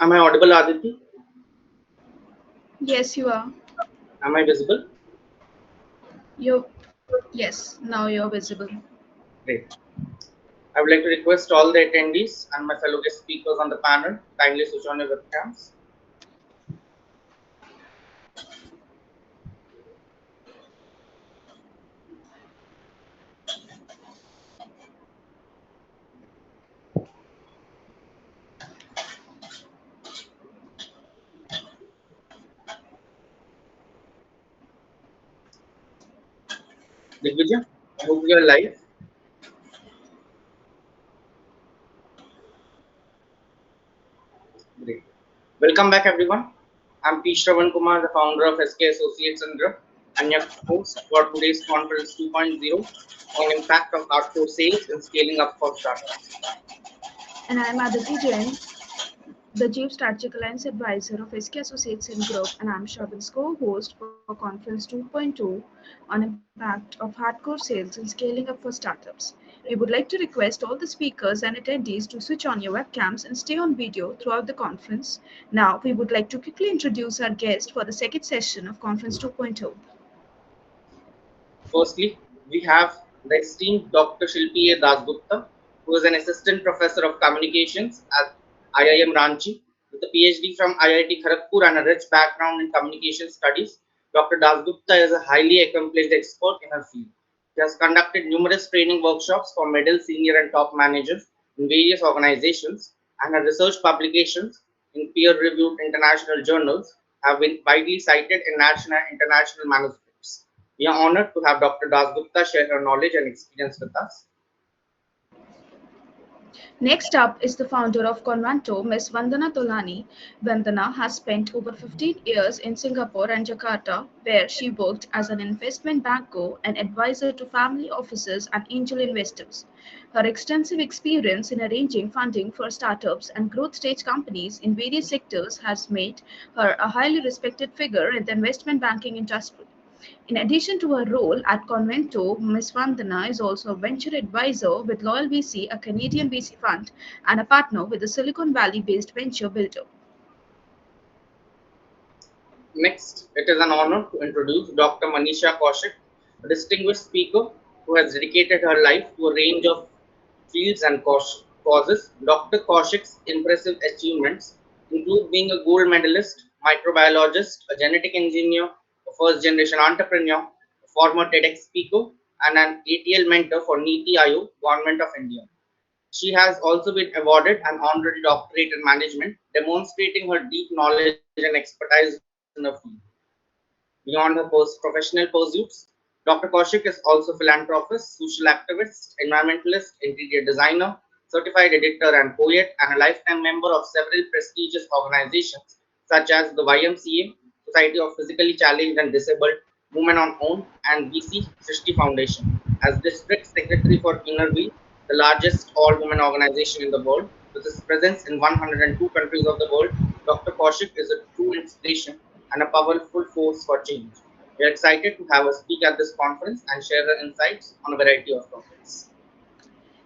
Am I audible, Aditi? Yes, you are. Am I visible? You yes, now you're visible. Great. I would like to request all the attendees and my fellow guest speakers on the panel kindly switch on your webcams. Digvijay, I hope you are live. Great. Welcome back, everyone. I'm P. Shravan Kumar, the founder of SK Associates and Group, and your host for today's conference 2.0 on impact of hardcore sales and scaling up for startups. And I'm Aditi Jain, the Chief Strategic Alliance Advisor of SK Associates in Group, and I'm Shravan's co-host for Conference 2.0 on impact of hardcore sales and scaling up for startups. We would like to request all the speakers and attendees to switch on your webcams and stay on video throughout the conference. Now, we would like to quickly introduce our guest for the second session of Conference 2.0. Firstly, we have the esteemed Dr. Shilpi A. Dasgupta, who is an assistant professor of communications at IIM Ranchi with a PhD from IIT Kharagpur and a rich background in communication studies. Dr. Dasgupta is a highly accomplished expert in her field. She has conducted numerous training workshops for middle, senior, and top managers in various organizations, and her research publications in peer reviewed international journals have been widely cited in national and international manuscripts. We are honored to have Dr. Dasgupta share her knowledge and experience with us. Next up is the founder of Convanto, Ms. Vandana Tolani. Vandana has spent over 15 years in Singapore and Jakarta, where she worked as an investment banker and advisor to family offices and angel investors. Her extensive experience in arranging funding for startups and growth stage companies in various sectors has made her a highly respected figure in the investment banking industry. In addition to her role at Convento, Ms. Vandana is also a venture advisor with Loyal VC, a Canadian VC fund, and a partner with a Silicon Valley based venture builder. Next, it is an honor to introduce Dr. Manisha Kaushik, a distinguished speaker who has dedicated her life to a range of fields and causes. Dr. Kaushik's impressive achievements include being a gold medalist, microbiologist, a genetic engineer, a first generation entrepreneur, a former TEDx speaker, and an ATL mentor for Niti Aayog, Government of India. She has also been awarded an honorary doctorate in management, demonstrating her deep knowledge and expertise in her field. Beyond her professional pursuits, Dr. Kaushik is also philanthropist, social activist, environmentalist, interior designer, certified editor and poet, and a lifetime member of several prestigious organizations such as the YMCA, Society of Physically Challenged and Disabled, Women on Own, and VC Srishti Foundation. As District Secretary for Innerview, the largest all-women organization in the world, with its presence in 102 countries of the world, Dr. Kaushik is a true inspiration and a powerful force for change. We are excited to have her speak at this conference and share her insights on a variety of topics.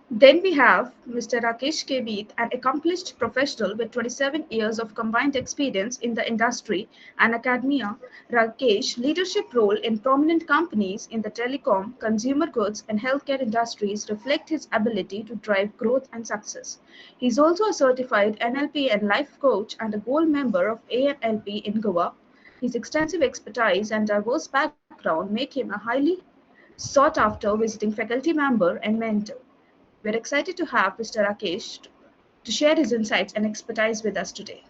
Then we have Mr. Rakesh Kebit, an accomplished professional with 27 years of combined experience in the industry and academia. Rakesh's leadership role in prominent companies in the telecom, consumer goods, and healthcare industries reflect his ability to drive growth and success. He is also a certified NLP and life coach and a gold member of ANLP in Goa. His extensive expertise and diverse background make him a highly sought after visiting faculty member and mentor. We're excited to have Mr. Rakesh to share his insights and expertise with us today.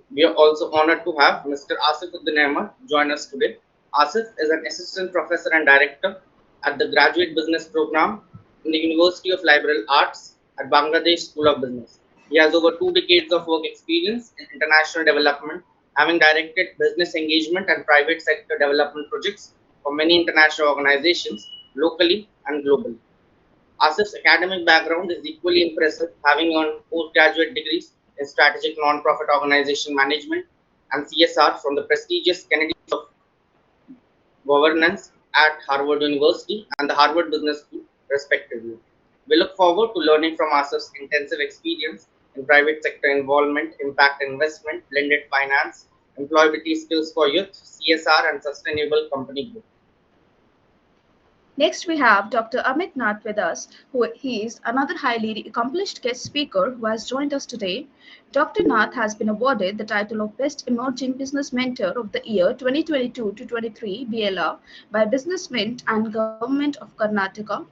We are also honored to have Mr. Asif Uddin Ahmed join us today. Asif is an assistant professor and director at the Graduate Business Program in the University of Liberal Arts at Bangladesh School of Business. He has over 2 decades of work experience in international development, having directed business engagement and private sector development projects for many international organizations locally and globally. Asif's academic background is equally impressive, having earned postgraduate degrees in strategic nonprofit organization management and CSR from the prestigious Kennedy School of Governance at Harvard University and the Harvard Business School, respectively. We look forward to learning from Asif's intensive experience in private sector involvement, impact investment, blended finance, employability skills for youth, CSR, and sustainable company growth. Next, we have Dr. Amit Nath with us, who he is another highly accomplished guest speaker who has joined us today. Dr. Nath has been awarded the title of Best Emerging Business Mentor of the Year 2022 to 23 BLR by Business Mint and Government of Karnataka.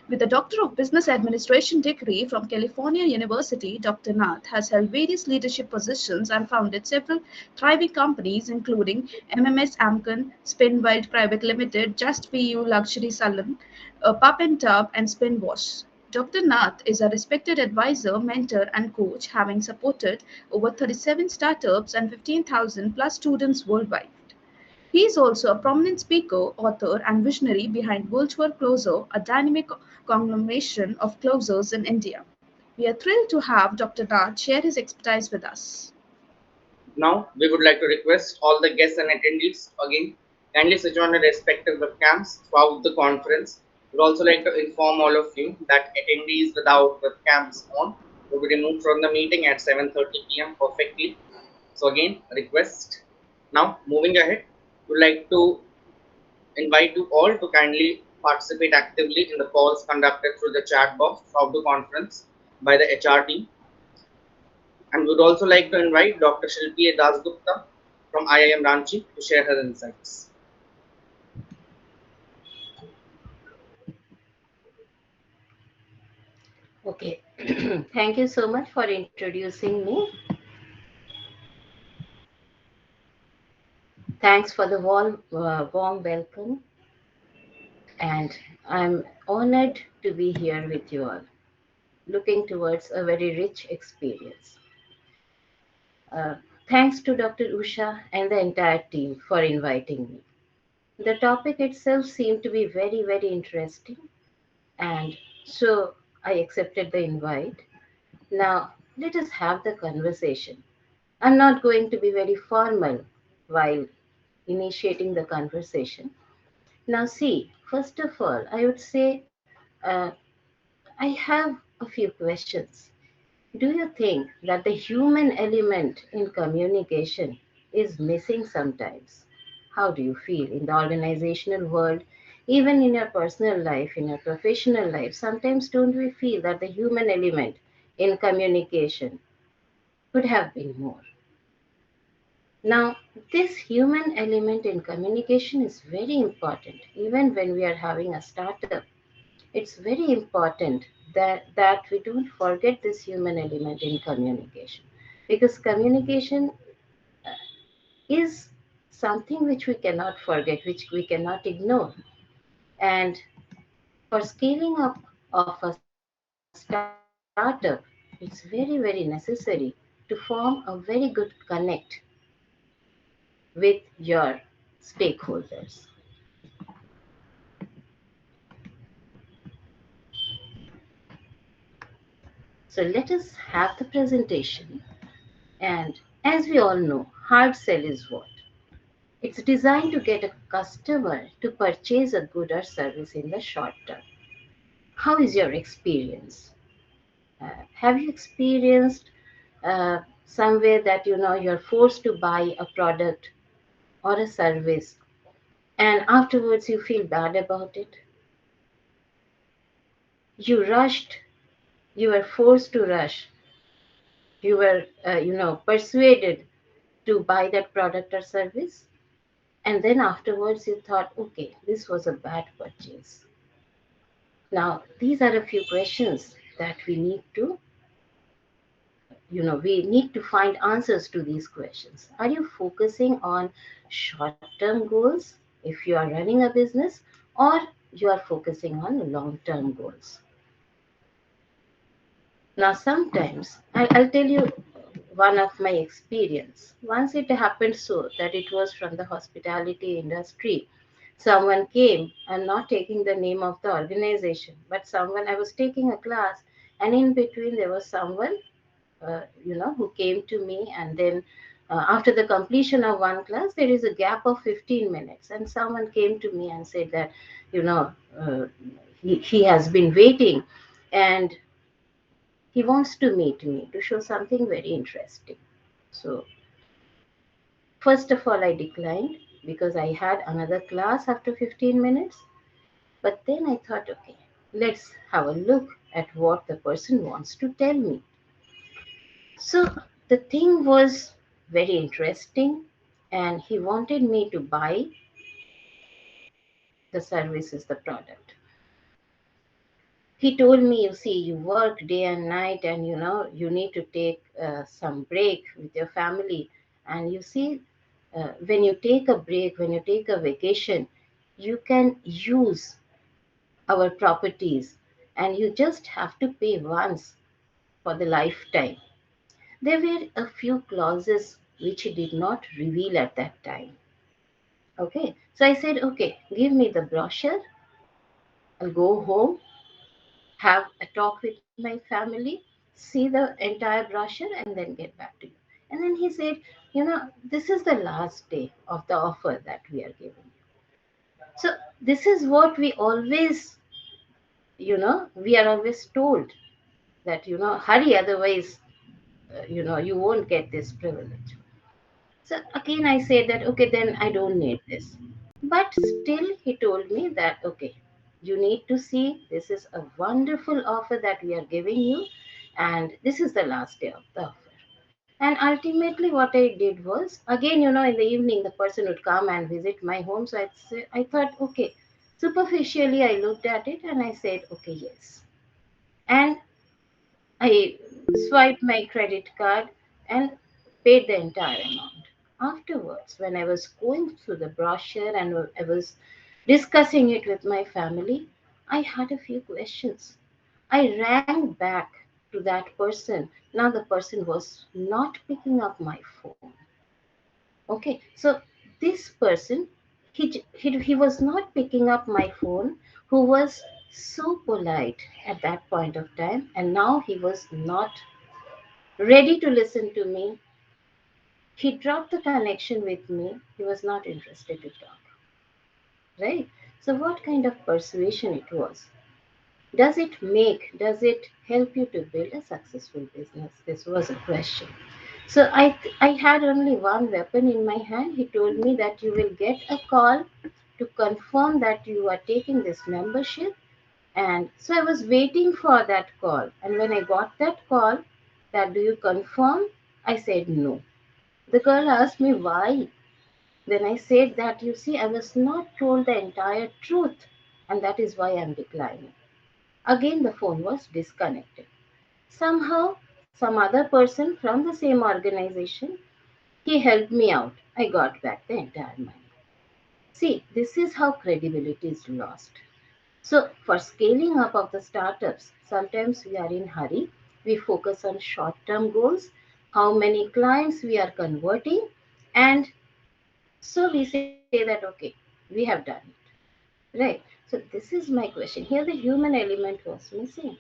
With a Doctor of Business Administration degree from California University, Dr. Nath has held various leadership positions and founded several thriving companies, including MMS Amcon, Spinwild Private Limited, Just PU Luxury Salon, Pup and Tub, and Spinwash. Dr. Nath is a respected advisor, mentor, and coach, having supported over 37 startups and 15,000 plus students worldwide. He is also a prominent speaker, author, and visionary behind Virtual Closer, a dynamic conglomeration of closers in India. We are thrilled to have Dr. Nath share his expertise with us. Now, we would like to request all the guests and attendees again kindly switch on your respective webcams throughout the conference. We'd also like to inform all of you that attendees without webcams on will be removed from the meeting at 7:30 p.m. perfectly. So again, request. Now, moving ahead, we'd like to invite you all to kindly participate actively in the calls conducted through the chat box of the conference by the HR team. And would also like to invite Dr. Shilpi Dasgupta from IIM Ranchi to share her insights. Okay, thank you so much for introducing me. Thanks for the warm welcome, and I'm honored to be here with you all. Looking towards a very rich experience. Uh, Thanks to Dr. Usha and the entire team for inviting me. The topic itself seemed to be very, very interesting, and so I accepted the invite. Now, let us have the conversation. I'm not going to be very formal while initiating the conversation. Now, see, first of all, I would say I have a few questions. Do you think that the human element in communication is missing sometimes? How do you feel in the organizational world, even in your personal life, in your professional life? Sometimes don't we feel that the human element in communication could have been more? Now, this human element in communication is very important. Even when we are having a startup, it's very important that we don't forget this human element in communication. Because communication is something which we cannot forget, which we cannot ignore. And for scaling up of a startup, it's very, very necessary to form a very good connect with your stakeholders. So let us have the presentation. And as we all know, hard sell is what? It's designed to get a customer to purchase a good or service in the short term. How is your experience? Have you experienced somewhere that you're forced to buy a product or a service and afterwards you feel bad about it? You rushed, you were forced to rush, you were persuaded to buy that product or service, and then afterwards you thought, okay, this was a bad purchase. Now these are a few questions that we need to find answers to these questions. Are you focusing on short term goals if you are running a business, or you are focusing on long term goals? Now sometimes I'll tell you one of my experience. Once it happened so that it was from the hospitality industry. Someone came, I'm not taking the name of the organization, but someone, I was taking a class, and in between there was someone, who came to me, and then after the completion of one class, there is a gap of 15 minutes, and someone came to me and said that, you know, he has been waiting, and He wants to meet me to show something very interesting. So, first of all, I declined because I had another class after 15 minutes. But then I thought, okay, let's have a look at what the person wants to tell me. So, the thing was very interesting, and he wanted me to buy the service is the product. He told me, you see, you work day and night, and you need to take some break with your family. And you see, when you take a break, when you take a vacation, you can use our properties, and you just have to pay once for the lifetime. There were a few clauses which he did not reveal at that time. Okay, so I said, okay, give me the brochure. I'll go home, have a talk with my family, see the entire brochure, and then get back to you. And then he said, this is the last day of the offer that we are giving. So this is what we are always told that, hurry, otherwise, you won't get this privilege. So again, I said that, okay, then I don't need this. But still, he told me that, okay, you need to see this is a wonderful offer that we are giving you, and this is the last day of the offer. And ultimately, what I did was, again, in the evening, the person would come and visit my home. So I thought, okay, superficially, I looked at it and I said, okay, yes. And I swiped my credit card and paid the entire amount. Afterwards, when I was going through the brochure and I was discussing it with my family, I had a few questions. I rang back to that person. Now the person was not picking up my phone. Okay, so this person, he was not picking up my phone, who was so polite at that point of time, and now he was not ready to listen to me. He dropped the connection with me. He was not interested to talk, right? So, what kind of persuasion it was? Does it help you to build a successful business? This was a question. So, I had only one weapon in my hand. He told me that you will get a call to confirm that you are taking this membership. And so I was waiting for that call. And when I got that call, that do you confirm? I said no. The girl asked me why. Then I said that, you see, I was not told the entire truth, and that is why I'm declining. Again, the phone was disconnected. Somehow, some other person from the same organization, he helped me out. I got back the entire money. See, this is how credibility is lost. So, for scaling up of the startups, sometimes we are in hurry. We focus on short-term goals, how many clients we are converting, and so we say that, okay, we have done it, right? So this is my question. Here, the human element was missing.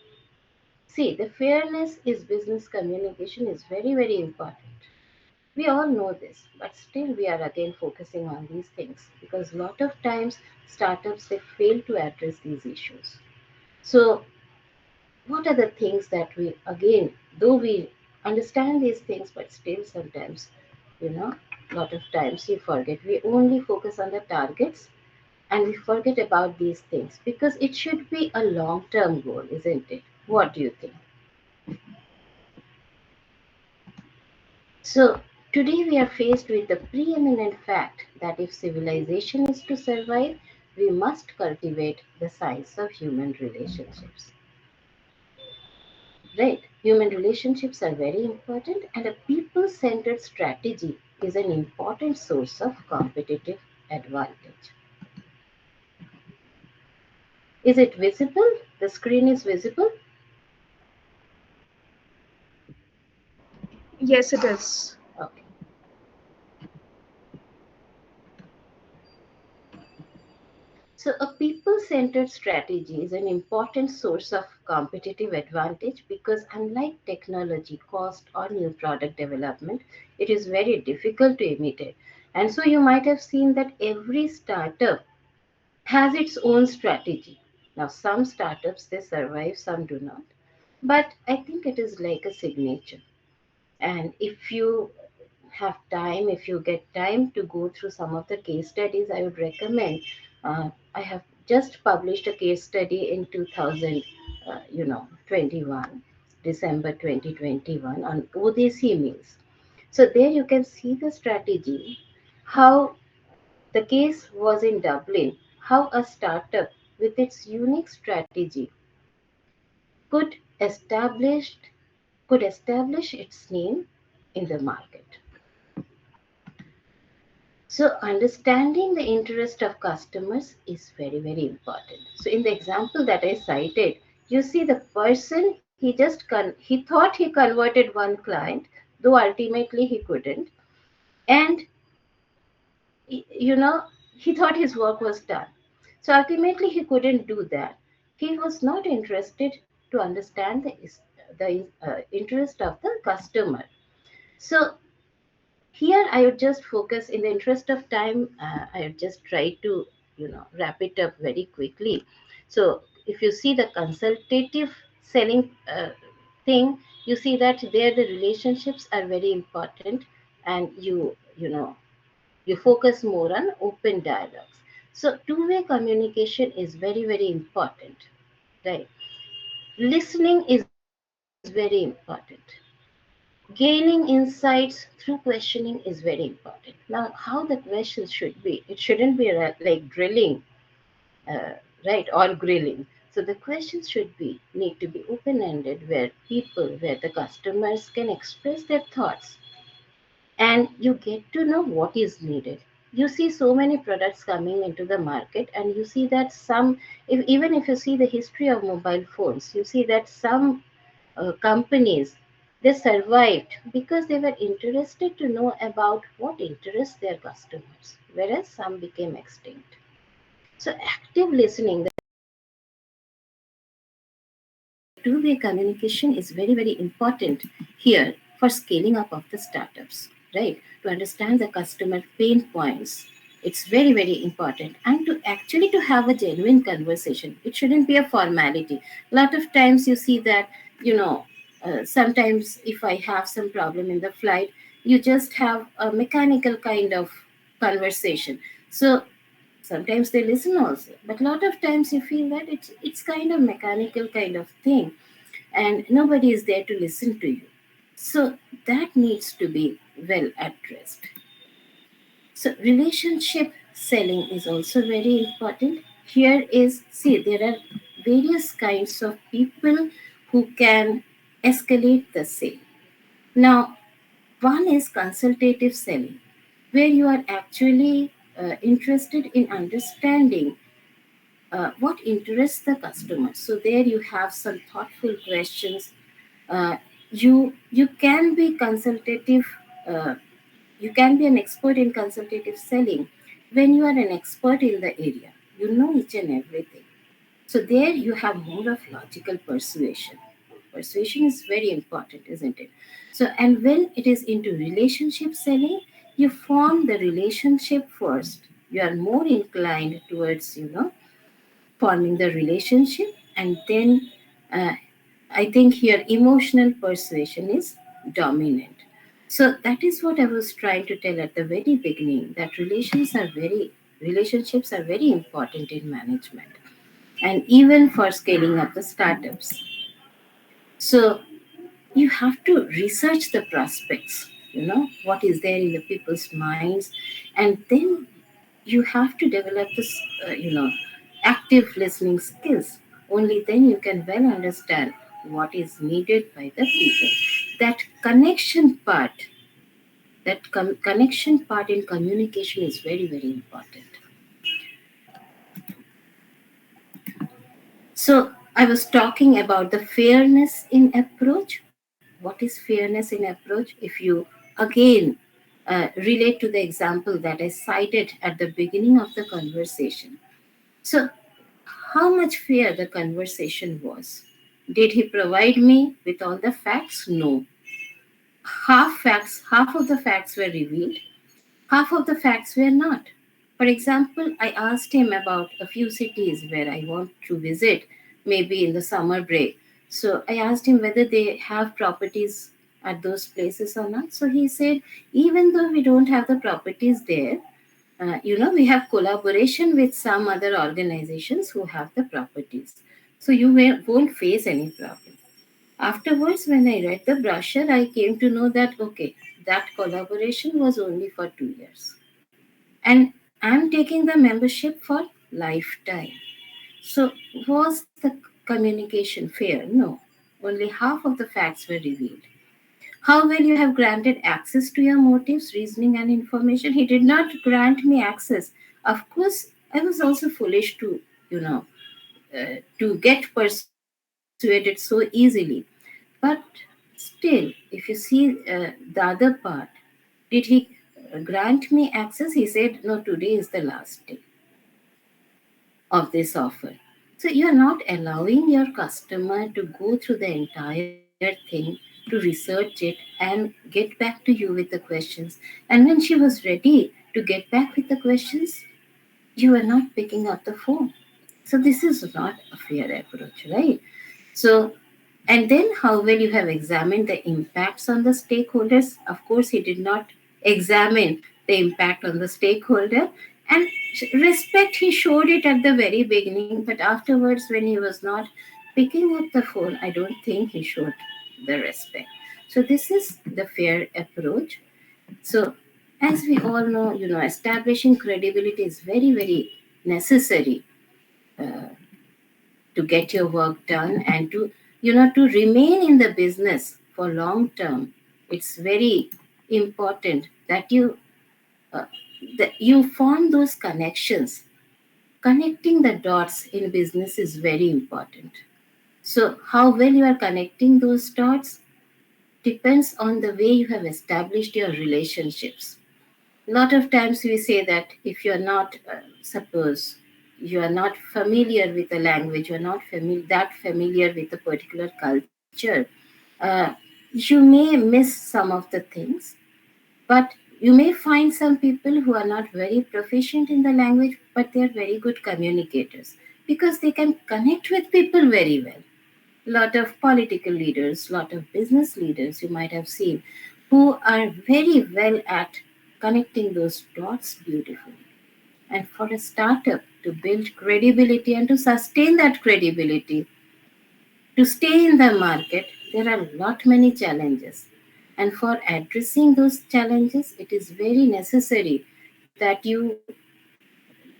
See, the fairness is business communication is very, very important. We all know this, but still we are again focusing on these things because a lot of times startups they fail to address these issues. So, what are the things that we, again, though we understand these things, but still sometimes, a lot of times we forget. We only focus on the targets and we forget about these things because it should be a long term goal, isn't it? What do you think? So, today we are faced with the preeminent fact that if civilization is to survive, we must cultivate the science of human relationships. Right? Human relationships are very important, and a people centered strategy is an important source of competitive advantage. Is it visible? The screen is visible? Yes, it is. Okay. So, a people centered strategy is an important source of competitive advantage because, unlike technology, cost, or new product development, it is very difficult to imitate. And so, you might have seen that every startup has its own strategy. Now, some startups they survive, some do not. But I think it is like a signature. And if you have time, if you get time to go through some of the case studies, I would recommend. I have just published a case study in 2021, December 2021, on ODC meals. So there you can see the strategy, how the case was in Dublin, how a startup with its unique strategy could establish could establish its name in the market. So understanding the interest of customers is very, very important. So in the example that I cited, you see the person, he thought he converted one client, though ultimately he couldn't, and you know, he thought his work was done. So ultimately he couldn't do that. He was not interested to understand the interest of the customer. So here I would just focus, in the interest of time, I would just try to wrap it up very quickly. So if you see the consultative selling thing, you see that there the relationships are very important, and you focus more on open dialogues. So two-way communication is very, very important, right? Listening is very important. Gaining insights through questioning is very important. Now, how the questions should be, it shouldn't be like drilling, right, or grilling. So the questions should be need to be open-ended, where the customers can express their thoughts, and you get to know what is needed. You see so many products coming into the market, and you see that some, even if you see the history of mobile phones, you see that some companies, they survived because they were interested to know about what interests their customers, whereas some became extinct. So active listening, the two-way communication is very, very important here for scaling up of the startups, right? To understand the customer pain points, it's very, very important. And to actually to have a genuine conversation. It shouldn't be a formality. A lot of times you see that, sometimes if I have some problem in the flight, you just have a mechanical kind of conversation. So sometimes they listen also, but a lot of times you feel that it's kind of mechanical kind of thing, and nobody is there to listen to you. So that needs to be well addressed. So relationship selling is also very important. Here is, see, there are various kinds of people who can escalate the sale. Now, one is consultative selling, where you are actually interested in understanding what interests the customer. So there you have some thoughtful questions. You can be consultative. Uh, you can be an expert in consultative selling when you are an expert in the area. You know each and everything. So there you have more of logical persuasion. Persuasion is very important, isn't it? So, and when it is into relationship selling, you form the relationship first. You are more inclined towards, forming the relationship, and then uh, I think here emotional persuasion is dominant. So that is what I was trying to tell at the very beginning, that relationships are very important in management, and even for scaling up the startups. So you have to research the prospects, what is there in the people's minds, and then you have to develop this, active listening skills. Only then you can well understand what is needed by the people. That connection part in communication is very, very important. So I was talking about the fairness in approach. What is fairness in approach? If you again relate to the example that I cited at the beginning of the conversation. So, how much fair the conversation was? Did he provide me with all the facts? No. Half of the facts were revealed, half of the facts were not. For example, I asked him about a few cities where I want to visit, maybe in the summer break. So I asked him whether they have properties at those places or not. So he said, even though we don't have the properties there, we have collaboration with some other organizations who have the properties. So you won't face any problem. Afterwards, when I read the brochure, I came to know that, okay, that collaboration was only for 2 years. And I'm taking the membership for lifetime. So, was the communication fair? No. Only half of the facts were revealed. How well you have granted access to your motives, reasoning, and information? He did not grant me access. Of course, I was also foolish to, you know, to get persuaded so easily. But still, if you see the other part, did he grant me access? He said, no, today is the last day of this offer. So you are not allowing your customer to go through the entire thing, to research it and get back to you with the questions. And when she was ready to get back with the questions, you are not picking up the phone. So this is not a fair approach, right? So, and then how well you have examined the impacts on the stakeholders. Of course, he did not examine the impact on the stakeholder. And respect, he showed it at the very beginning, but afterwards, when he was not picking up the phone, I don't think he showed the respect. So, this is the fair approach. So, as we all know, establishing credibility is very, very necessary uh, to get your work done and to to remain in the business for long term. It's very important that uh, you form those connections. Connecting the dots in business is very important. So how well you are connecting those dots depends on the way you have established your relationships. A lot of times we say that if you're not suppose you are not familiar with the language, you're not that familiar with a particular culture, uh, you may miss some of the things, but you may find some people who are not very proficient in the language, but they are very good communicators because they can connect with people very well. Lot of political leaders, lot of business leaders you might have seen who are very well at connecting those dots beautifully. And for a startup to build credibility and to sustain that credibility, to stay in the market, there are lot many challenges. And for addressing those challenges, it is very necessary that you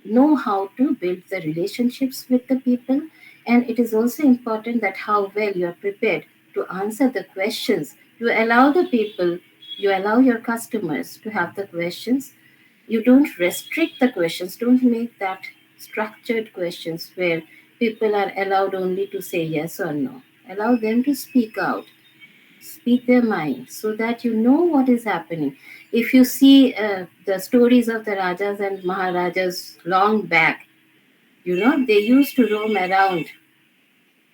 know how to build the relationships with the people, and it is also important that how well you are prepared to answer the questions. You allow the people, you allow your customers to have the questions. You don't restrict the questions, don't make that structured questions where people are allowed only to say yes or no. Allow them to speak out, speak their mind so that you know what is happening. If you see the stories of the Rajas and Maharajas long back, they used to roam around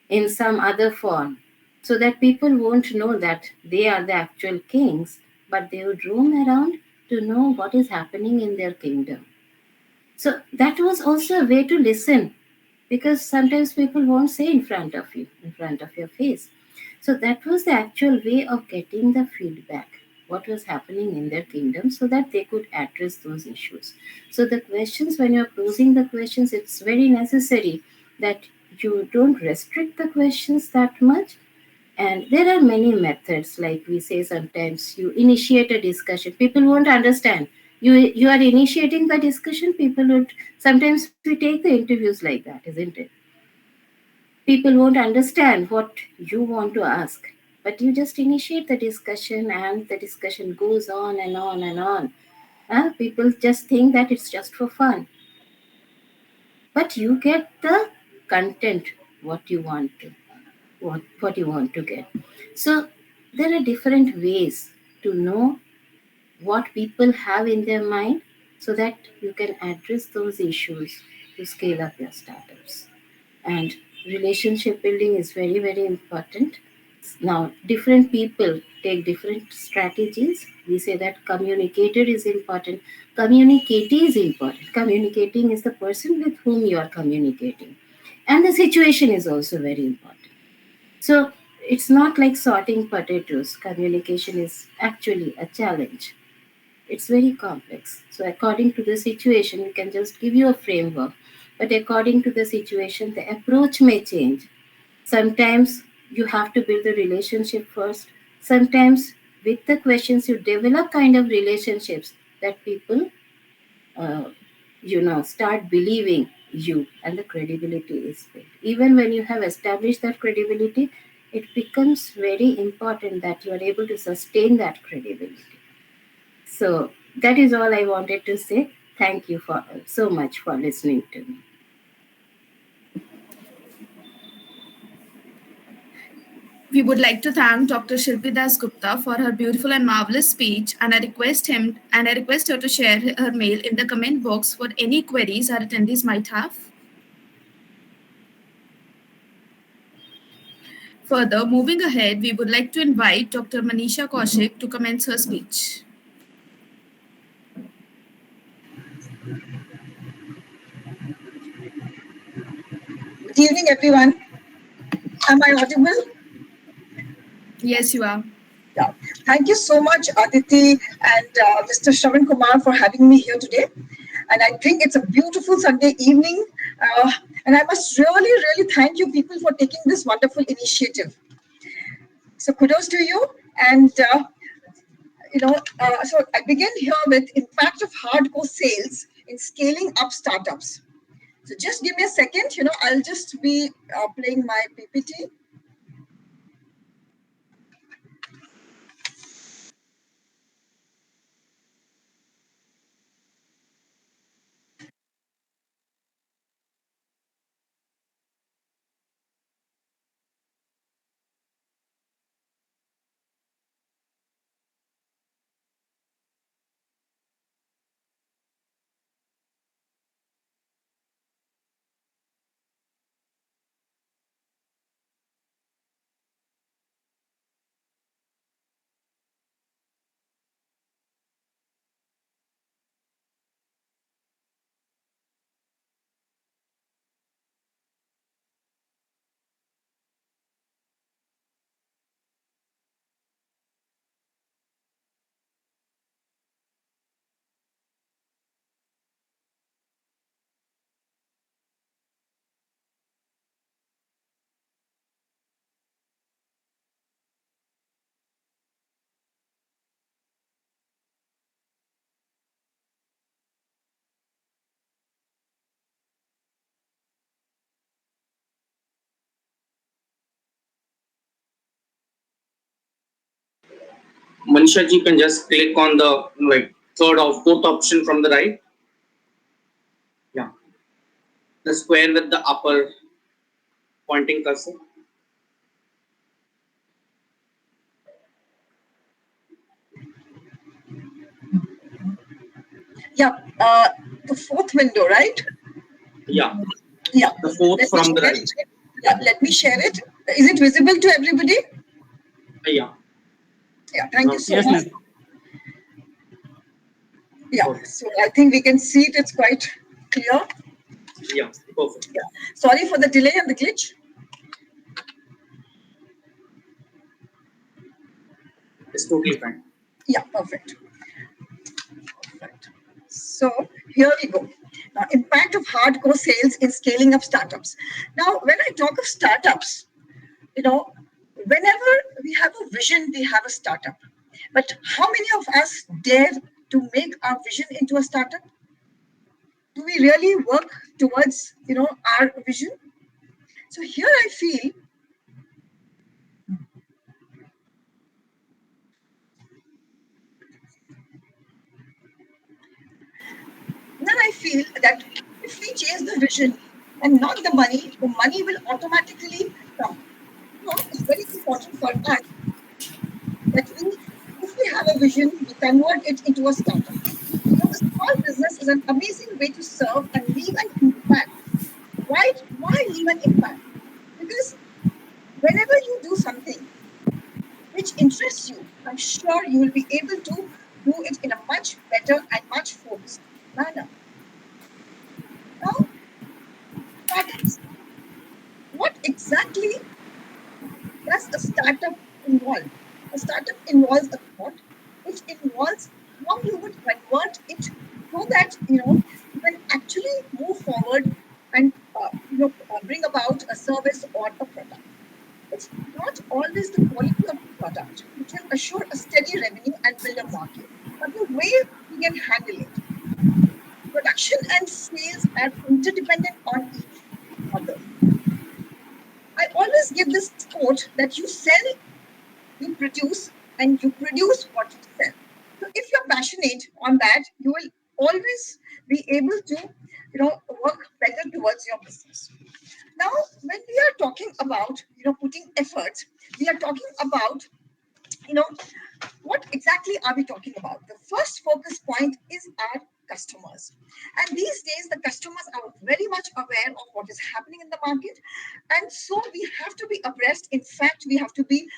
in some other form so that people won't know that they are the actual kings, but they would roam around to know what is happening in their kingdom. So that was also a way to listen, because sometimes people won't say in front of you, in front of your face. So that was the actual way of getting the feedback, what was happening in their kingdom, so that they could address those issues. So the questions, when you're posing the questions, it's very necessary that you don't restrict the questions that much. And there are many methods, like we say sometimes you initiate a discussion. People won't understand. You are initiating the discussion. People would sometimes we take the interviews like that, isn't it? People won't understand what you want to ask, but you just initiate the discussion, and the discussion goes on and on and on. People just think that it's just for fun, but you get the content what you want to what you want to get. So there are different ways to know what people have in their mind so that you can address those issues to scale up your startups. And relationship building is very, very important. Now, different people take different strategies. We say that communicator is important. Communicatee is important. Communicating is the person with whom you are communicating. And the situation is also very important. So it's not like sorting potatoes. Communication is actually a challenge. It's very complex. So according to the situation, we can just give you a framework. But according to the situation, the approach may change. Sometimes you have to build the relationship first. Sometimes with the questions you develop kind of relationships that people uh, start believing you, and the credibility is built. Even when you have established that credibility, it becomes very important that you are able to sustain that credibility. So that is all I wanted to say. Thank you for so much for listening to me. We would like to thank Dr. Shilpi Das Gupta for her beautiful and marvelous speech, and I request her to share her mail in the comment box for any queries our attendees might have. Further, moving ahead, we would like to invite Dr. Manisha Kaushik to commence her speech. Good evening, everyone. Am I audible? Yes, you are. Yeah. Thank you so much, Aditi and Mr. Shravan Kumar, for having me here today. And I think it's a beautiful Sunday evening. Uh, and I must really, really thank you people for taking this wonderful initiative. So kudos to you. And so I begin here with impact of hardcore sales in scaling up startups. So just give me a second. I'll just be playing my PPT. Manisha ji can just click on the like third or fourth option from the right. Yeah, the square with the upper pointing cursor. Yeah, the fourth window, right? Yeah, Yeah. the fourth Let me from the share right. it. Yeah, let me share it. Is it visible to everybody? Yeah. Yeah, thank you so Yes, much. ma'am. Yeah, Perfect. so I think we can see it. It's quite clear. Yeah, perfect. Yeah. Sorry for the delay and the glitch. It's totally fine. Yeah, perfect. Perfect. So here we go. Now, impact of hardcore sales in scaling up startups. Now, when I talk of startups, whenever we have a vision, we have a startup. But how many of us dare to make our vision into a startup? Do we really work towards, our vision? So here I feel that if we chase the vision and not the money will automatically come. It's very important for us that if we have a vision, we convert it into a startup. A small business is an amazing way to serve and leave an impact. Why leave an impact? Because whenever you do something which interests you, I'm sure you will be able to do it in a much better and much focused manner. Now, startups, what exactly does a startup involve? A startup involves a thought, which involves how you would convert it so that you can actually move forward and bring about a service or a product. It's not always the quality of the product which will assure a steady revenue and build a market, but the way we can handle it. Production and sales are interdependent on each other. I always give this quote that you sell, you produce, and you produce what you sell. So if you're passionate on that, you will always be able to, work better towards your business. Now, when we are talking about, putting efforts, we are talking about, you know, what exactly are we talking about? The first focus point is our customers. And these days, the customers are very much aware of what is happening in the market. And so we have to be abreast. In fact, we have to be,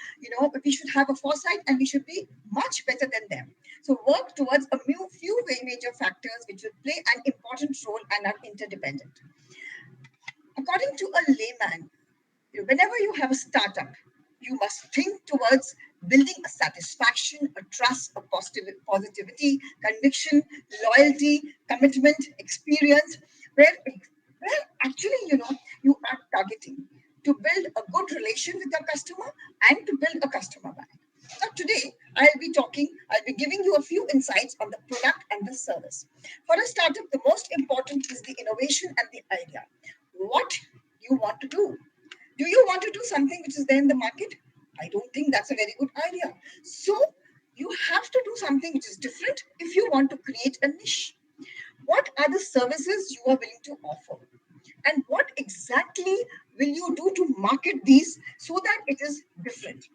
we should have a foresight and we should be much better than them. So work towards a few very major factors which will play an important role and are interdependent. According to a layman, whenever you have a startup, you must think towards building a satisfaction, a trust, a positivity, conviction, loyalty, commitment, experience, where actually you are targeting to build a good relation with your customer and to build a customer bank. So today I'll be giving you a few insights on the product and the service. For a startup, the most important is the innovation and the idea. What you want to do, do you want to do something which is there in the market? I don't think that's a very good idea. So you have to do something which is different if you want to create a niche. What are the services you are willing to offer? And what exactly will you do to market these so that it is different?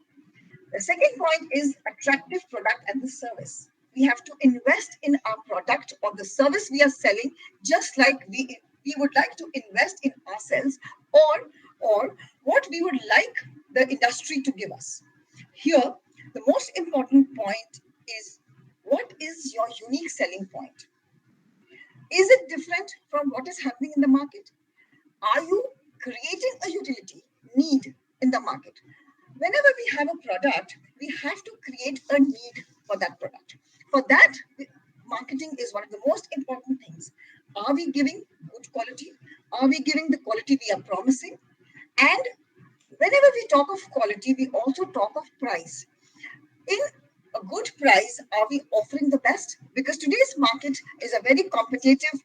The second point is attractive product and the service. We have to invest in our product or the service we are selling, just like we would like to invest in ourselves or what we would like the industry to give us. Here, the most important point is, what is your unique selling point? Is it different from what is happening in the market? Are you creating a utility need in the market? Whenever we have a product, we have to create a need for that product. For that, marketing is one of the most important things. Are we giving good quality? Are we giving the quality we are promising? And whenever we talk of quality, we also talk of price. In a good price, are we offering the best? Because today's market is a very competitive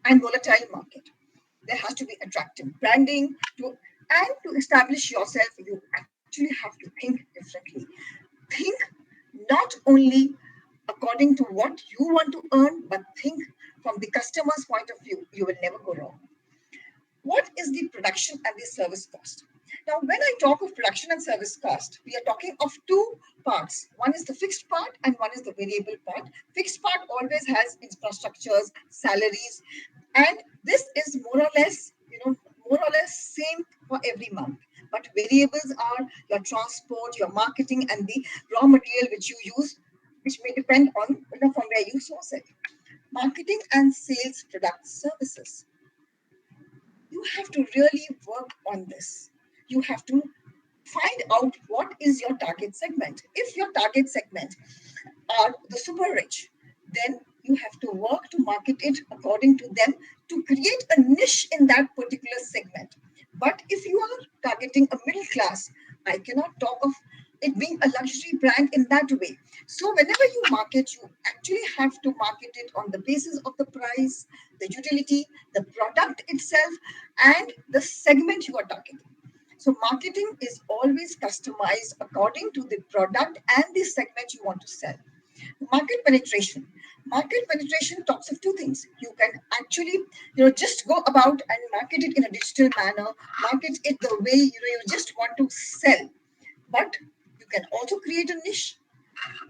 and volatile market. There has to be attractive branding to establish yourself. You actually have to think differently. Think not only according to what you want to earn, but think from the customer's point of view. You will never go wrong. What is the production and the service cost? Now, when I talk of production and service cost, we are talking of two parts. One is the fixed part and one is the variable part. Fixed part always has infrastructures, salaries, and this is more or less same for every month. But variables are your transport, your marketing, and the raw material which you use, which may depend on from where you source it. Marketing and sales, product, services, you have to really work on this. You have to find out what is your target segment. If your target segment are the super rich, then you have to work to market it according to them to create a niche in that particular segment. But if you are targeting a middle class, I cannot talk of it being a luxury brand in that way. So whenever you market, you actually have to market it on the basis of the price, the utility, the product itself, and the segment you are targeting. So marketing is always customized according to the product and the segment you want to sell. Market penetration. Market penetration talks of two things. You can actually, just go about and market it in a digital manner, market it the way you just want to sell. But you can also create a niche.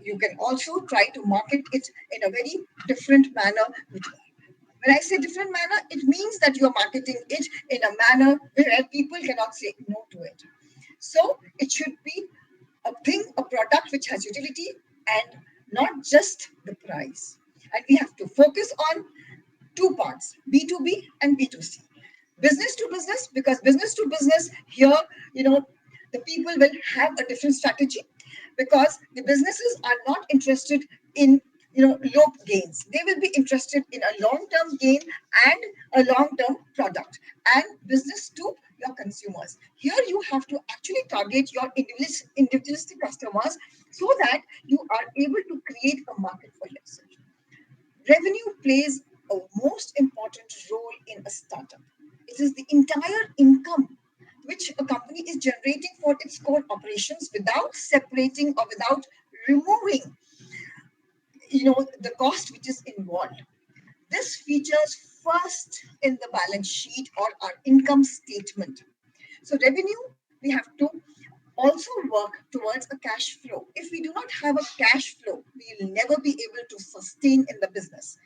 You can also try to market it in a very different manner. When I say different manner, it means that you're marketing it in a manner where people cannot say no to it. So it should be a product which has utility and not just the price. And we have to focus on two parts, B2B and B2C. Business to business, because business to business here, The people will have a different strategy because the businesses are not interested in low gains. They will be interested in a long term gain and a long term product and business to your consumers. Here you have to actually target your individualistic customers so that you are able to create a market for yourself. Revenue plays a most important role in a startup. It is the entire income which a company is generating for its core operations without separating or without removing the cost which is involved. This features first in the balance sheet or our income statement. So revenue, we have to also work towards a cash flow. If we do not have a cash flow, we will never be able to sustain in the business.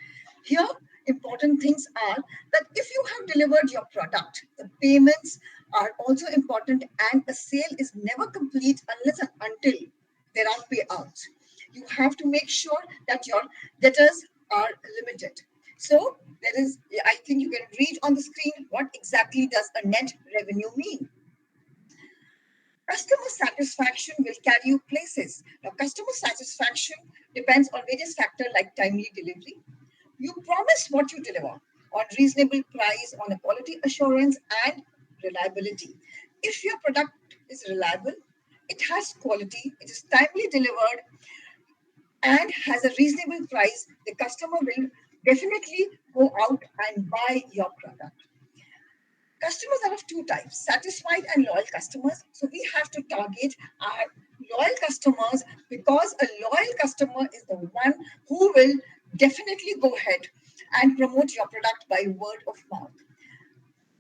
Here, important things are that if you have delivered your product, the payments are also important, and a sale is never complete unless and until there are payouts. You have to make sure that your debtors are limited. So there is, I think you can read on the screen what exactly does a net revenue mean. Customer satisfaction will carry you places. Now, customer satisfaction depends on various factors like timely delivery. You promise what you deliver on reasonable price, on a quality assurance, and reliability. If your product is reliable, it has quality, it is timely delivered, and has a reasonable price, the customer will definitely go out and buy your product. Customers are of two types, satisfied and loyal customers. So we have to target our loyal customers because a loyal customer is the one who will definitely go ahead and promote your product by word of mouth.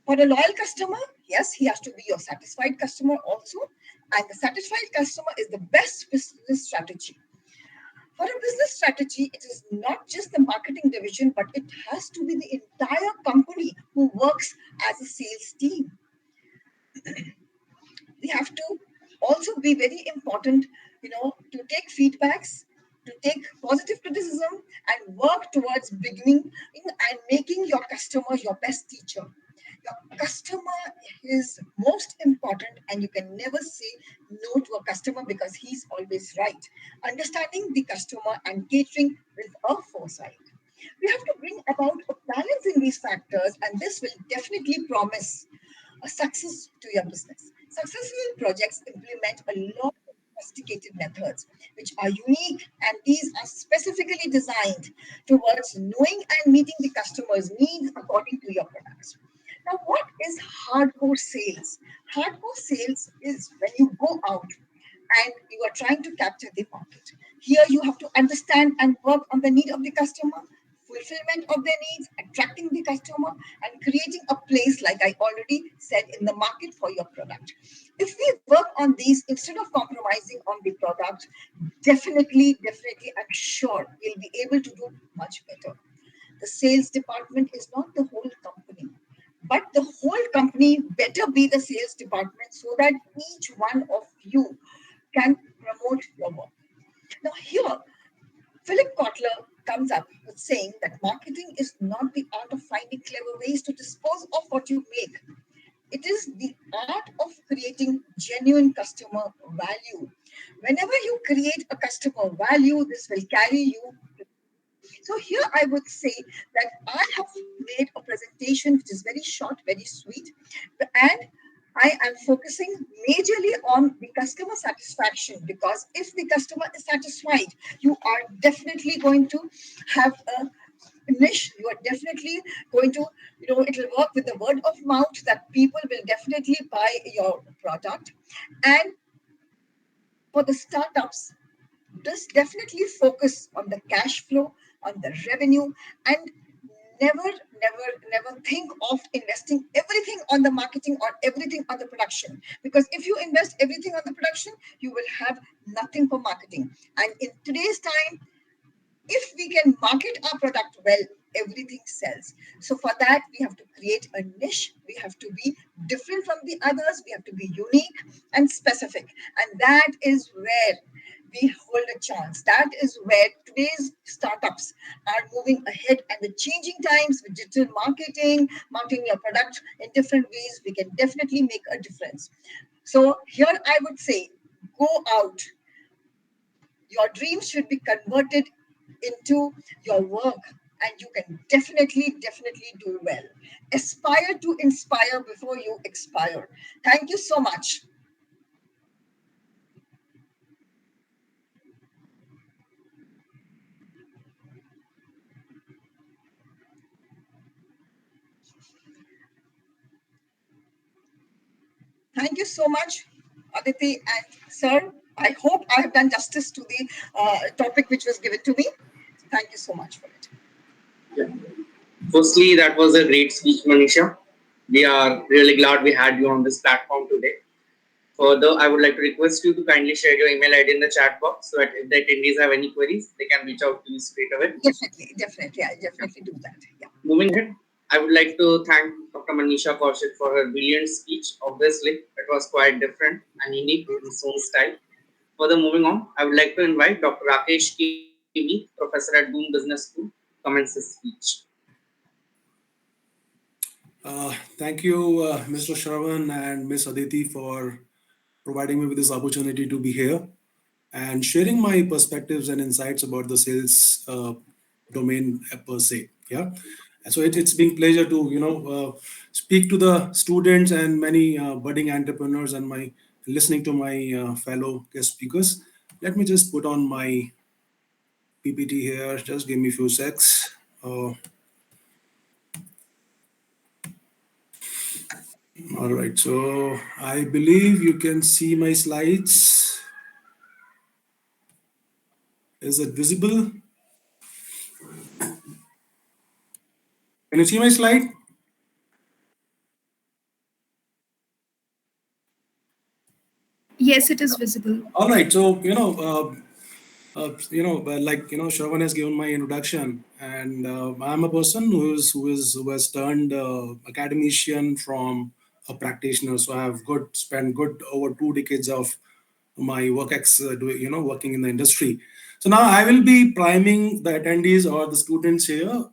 For a loyal customer, yes, he has to be your satisfied customer also. And the satisfied customer is the best business strategy. For a business strategy, it is not just the marketing division, but it has to be the entire company who works as a sales team. We have to also be very important, to take feedbacks, to take positive criticism, and work towards beginning and making your customer your best teacher. Your customer is most important, and you can never say no to a customer because he's always right. Understanding the customer and catering with a foresight. We have to bring about a balance in these factors, and this will definitely promise a success to your business. Successful projects implement a lot of sophisticated methods which are unique, and these are specifically designed towards knowing and meeting the customer's needs according to your products. Now, what is hardcore sales? Hardcore sales is when you go out and you are trying to capture the market. Here you have to understand and work on the need of the customer, fulfillment of their needs, attracting the customer, and creating a place, like I already said, in the market for your product. If we work on these instead of compromising on the product, definitely, I'm sure we'll be able to do much better. The sales department is not the whole company, but the whole company better be the sales department so that each one of you can promote your work. Now, here, Philip Kotler comes up with saying that marketing is not the art of finding clever ways to dispose of what you make. It is the art of creating genuine customer value. Whenever you create a customer value, this will carry you. So here I would say that I have made a presentation which is very short, very sweet, and I am focusing majorly on the customer satisfaction, because if the customer is satisfied, you are definitely going to have a niche. You are definitely going to, it will work with the word of mouth that people will definitely buy your product. And for the startups, just definitely focus on the cash flow, on the revenue, and never think of investing everything on the marketing or everything on the production. Because if you invest everything on the production, you will have nothing for marketing. And in today's time, if we can market our product well, everything sells. So for that, we have to create a niche. We have to be different from the others. We have to be unique and specific. And that is where we hold a chance. That is where today's startups are moving ahead, and the changing times with digital marketing, marketing your product in different ways, we can definitely make a difference. So here I would say, go out. Your dreams should be converted into your work, and you can definitely do well. Aspire to inspire before you expire. Thank you so much. Thank you so much, Aditi and sir. I hope I have done justice to the topic which was given to me. Thank you so much for it. Yeah. Firstly, that was a great speech, Manisha. We are really glad we had you on this platform today. Further, I would like to request you to kindly share your email ID in the chat box so that if the attendees have any queries, they can reach out to you straight away. Definitely. I definitely do that. Yeah. Moving ahead, I would like to thank Dr. Manisha Kaushik for her brilliant speech. Obviously, it was quite different and unique in its own style. Further, moving on, I would like to invite Dr. Rakesh Kimi, Professor at Boom Business School, commence his speech. Thank you, Mr. Shravan and Ms. Aditi, for providing me with this opportunity to be here and sharing my perspectives and insights about the sales domain per se. Yeah, and so it's been pleasure to speak to the students and many budding entrepreneurs and my listening to my fellow guest speakers. Let me just put on my PPT here. Just give me a few secs. All right, so I believe you can see my slides. Is it visible? Can you see my slide? Yes, it is visible. All right, so like Shravan has given my introduction, and I'm a person who has turned academician from a practitioner. So I have spent good over 2 decades of my working in the industry. So now I will be priming the attendees or the students here,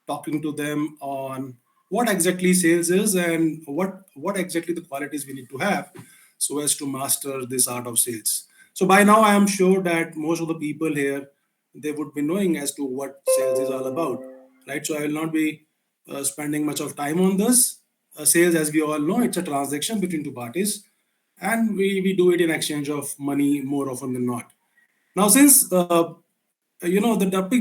talking to them on what exactly sales is and what exactly the qualities we need to have so as to master this art of sales. So by now I am sure that most of the people here, they would be knowing as to what sales is all about, right? So I will not be spending much of time on this. Sales, as we all know, it's a transaction between two parties, and we do it in exchange of money more often than not. Now, since the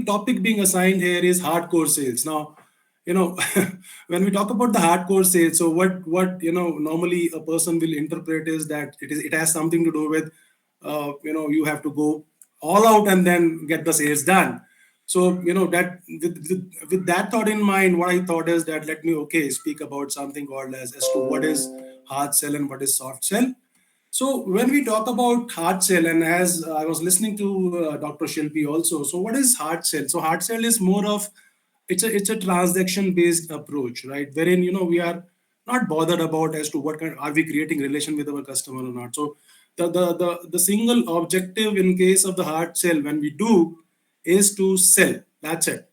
topic being assigned here is hardcore sales. Now, when we talk about the hardcore sales, so what normally a person will interpret is that it has something to do with you have to go all out and then get the sales done. So that with that thought in mind, what I thought is that let me speak about something called as to what is hard sell and what is soft sell. So when we talk about hard sell, and as I was listening to Dr. Shilpi also, so what is hard sell? So hard sell is more of it's a transaction based approach, right? Wherein we are not bothered about as to what kind are we creating relation with our customer or not. So the single objective in case of the hard sell when we do is to sell. That's it,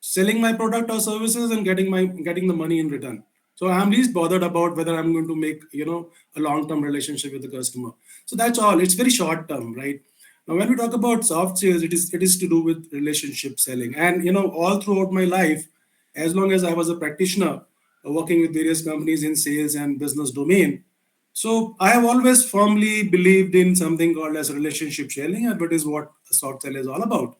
selling my product or services and getting the money in return. So I'm least bothered about whether I'm going to make a long-term relationship with the customer. So that's all. It's very short term, right? Now when we talk about soft sales, it is to do with relationship selling. And all throughout my life, as long as I was a practitioner working with various companies in sales and business domain, so I have always firmly believed in something called as relationship selling, and that is what a soft sell is all about.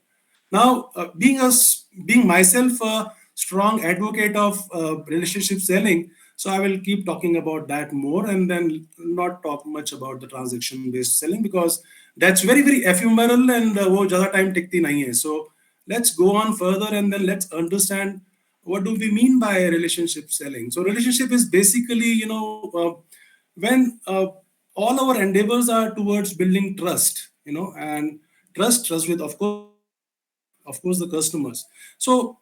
Now, being myself a strong advocate of relationship selling, so I will keep talking about that more and then not talk much about the transaction based selling because that's very ephemeral and वो ज़्यादा time टिकती नहीं है. So let's go on further and then let's understand what do we mean by relationship selling. So relationship is basically when all our endeavors are towards building trust, and trust with of course the customers. So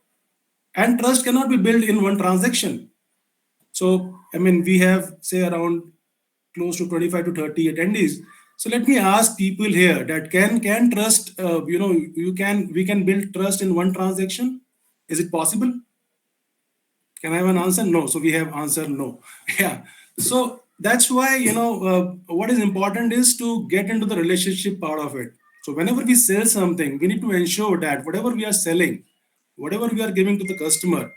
and trust cannot be built in one transaction. So I mean we have say around close to 25 to 30 attendees. So let me ask people here that can trust we can build trust in one transaction. Is it possible? Can I have an answer? No. So we have answer no. Yeah. So that's why, what is important is to get into the relationship part of it. So whenever we sell something, we need to ensure that whatever we are selling, whatever we are giving to the customer,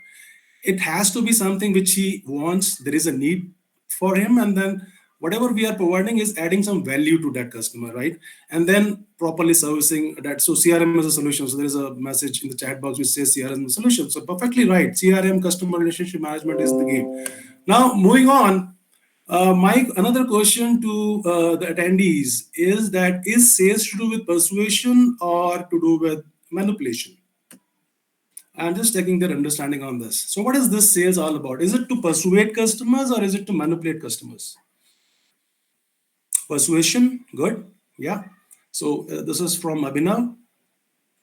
it has to be something which he wants, there is a need for him, and then whatever we are providing is adding some value to that customer, right? And then properly servicing that. So CRM is a solution. So there is a message in the chat box which says CRM is a solution. So perfectly right, CRM, customer relationship management, is the game. Now moving on, Mike, another question to the attendees is that, is sales to do with persuasion or to do with manipulation? I'm just taking their understanding on this. So, what is this sales all about? Is it to persuade customers or is it to manipulate customers? Persuasion, good. Yeah. So, this is from Abhinav.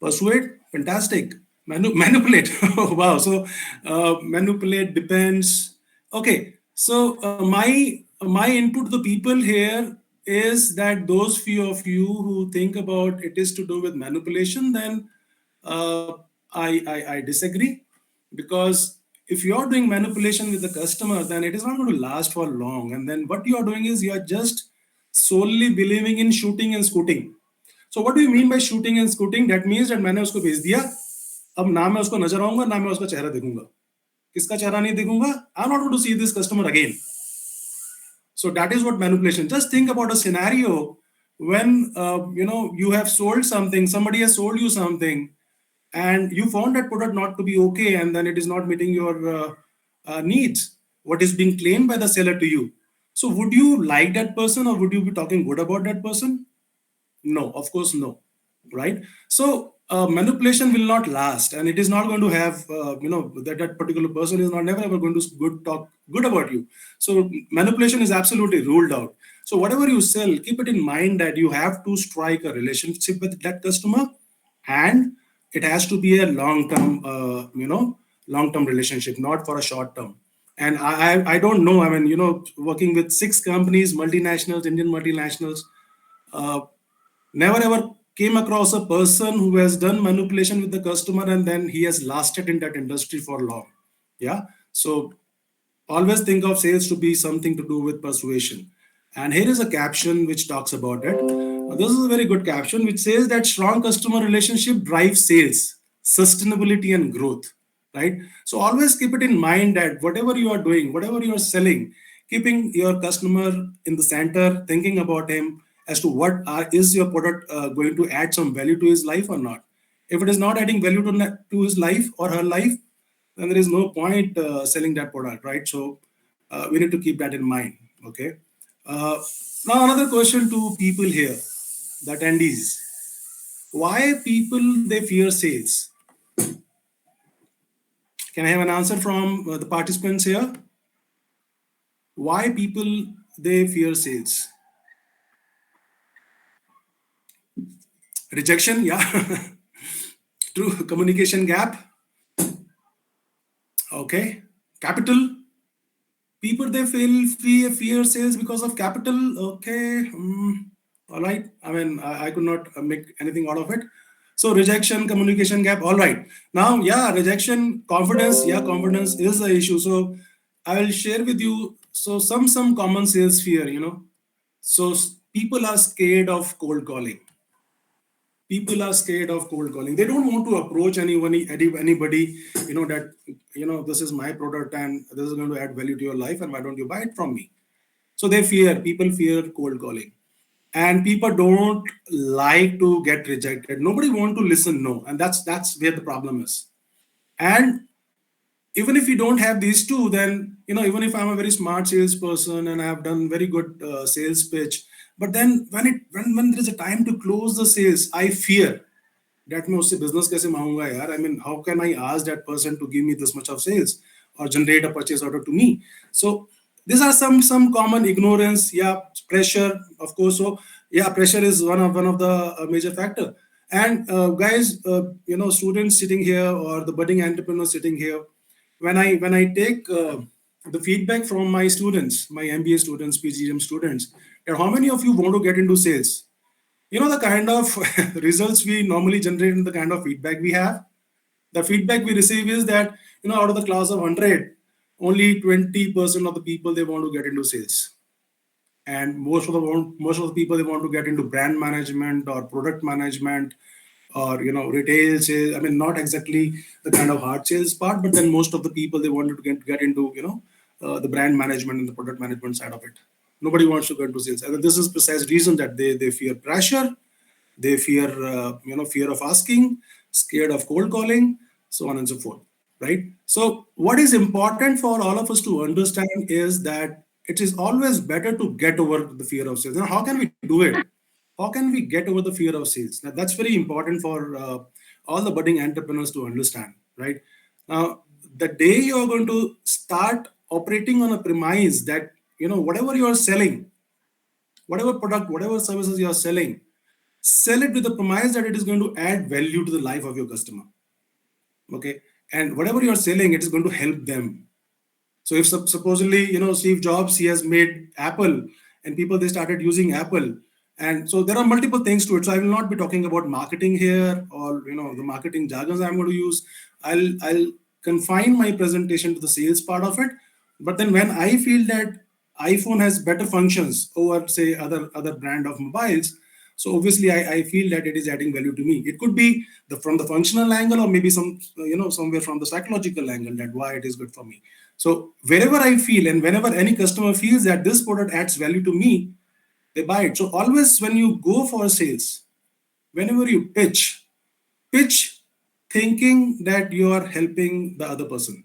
Persuade, fantastic. Manipulate, oh, wow. So, manipulate depends. Okay. So, my input to the people here is that those few of you who think about it is to do with manipulation, then uh, I disagree, because if you are doing manipulation with the customer, then it is not going to last for long. And then what you are doing is you are just solely believing in shooting and scooting. So what do you mean by shooting and scooting? That means that मैंने उसको भेज दिया, अब ना मैं उसको नजर आऊंगा ना मैं उसका चेहरा देखूंगा. किसका चेहरा नहीं देखूंगा? I'm not going to see this customer again. So that is what manipulation. Just think about a scenario when you have sold something, somebody has sold you something, and you found that product not to be okay, and then it is not meeting your needs. What is being claimed by the seller to you? So would you like that person, or would you be talking good about that person? No, of course, no, right? So manipulation will not last, and it is not going to have that particular person is not never ever going to talk good about you. So manipulation is absolutely ruled out. So whatever you sell, keep it in mind that you have to strike a relationship with that customer, and it has to be a long term relationship, not for a short term. And I don't know. I mean, working with 6 companies, multinationals, Indian multinationals. Uh, Never ever came across a person who has done manipulation with the customer and then he has lasted in that industry for long. Yeah. So always think of sales to be something to do with persuasion. And here is a caption which talks about it. This is a very good caption which says that strong customer relationship drives sales, sustainability, and growth. Right. So always keep it in mind that whatever you are doing, whatever you are selling, keeping your customer in the center, thinking about him as to is your product going to add some value to his life or not. If it is not adding value to his life or her life, then there is no point selling that product, right? So we need to keep that in mind. Okay. Uh, Now another question to people here, the attendees: why people they fear sales? Can I have an answer from the participants here? Why people they fear sales? Rejection, yeah. True. Communication gap. Okay. Capital. People they feel fear sales because of capital. Okay. All right. I mean, I could not make anything out of it. So rejection, communication gap. All right. Now, yeah, rejection, confidence. Yeah, confidence is the issue. So I will share with you. So some common sales fear. So people are scared of cold calling. People are scared of cold calling. They don't want to approach anybody, that this is my product and this is going to add value to your life, and why don't you buy it from me? So people fear cold calling, and people don't like to get rejected. Nobody want to listen no, and that's where the problem is. And even if you don't have these two, then even if I'm a very smart salesperson and I have done very good sales pitch, but then when there is a time to close the sales, I fear that मैं उससे business कैसे मांगूंगा यार? I mean, how can I ask that person to give me this much of sales or generate a purchase order to me? So these are some common ignorance. Yeah, pressure, of course. So yeah, pressure is one of the major factor. And guys, students sitting here or the budding entrepreneurs sitting here, when I take the feedback from my students, my MBA students, PGM students, that how many of you want to get into sales? The kind of results we normally generate and the kind of feedback we have. The feedback we receive is that, out of the class of 100, only 20% of the people they want to get into sales. and most of the people, they want to get into brand management or product management, or retail sales. I mean, not exactly the kind of hard sales part, but then most of the people, they wanted to get into the brand management and the product management side of it. Nobody wants to go into sales, and this is precise reason that they fear pressure, they fear fear of asking, scared of cold calling, so on and so forth, right? So what is important for all of us to understand is that it is always better to get over the fear of sales. Now, how can we do it? How can we get over the fear of sales? Now, that's very important for all the budding entrepreneurs to understand, right? Now, the day you're going to start operating on a premise that whatever you are selling, whatever product, whatever services you are selling, sell it with the promise that it is going to add value to the life of your customer. Okay, and whatever you are selling, it is going to help them. So if supposedly, Steve Jobs, he has made Apple, and people, they started using Apple, and so there are multiple things to it. So I will not be talking about marketing here, or the marketing jargons I'm going to use. I'll confine my presentation to the sales part of it. But then when I feel that iPhone has better functions over, say, other brand of mobiles, so obviously I feel that it is adding value to me. It could be from the functional angle, or maybe somewhere from the psychological angle, that why it is good for me. So wherever I feel, and whenever any customer feels that this product adds value to me, they buy it. So always when you go for sales, whenever you pitch thinking that you are helping the other person.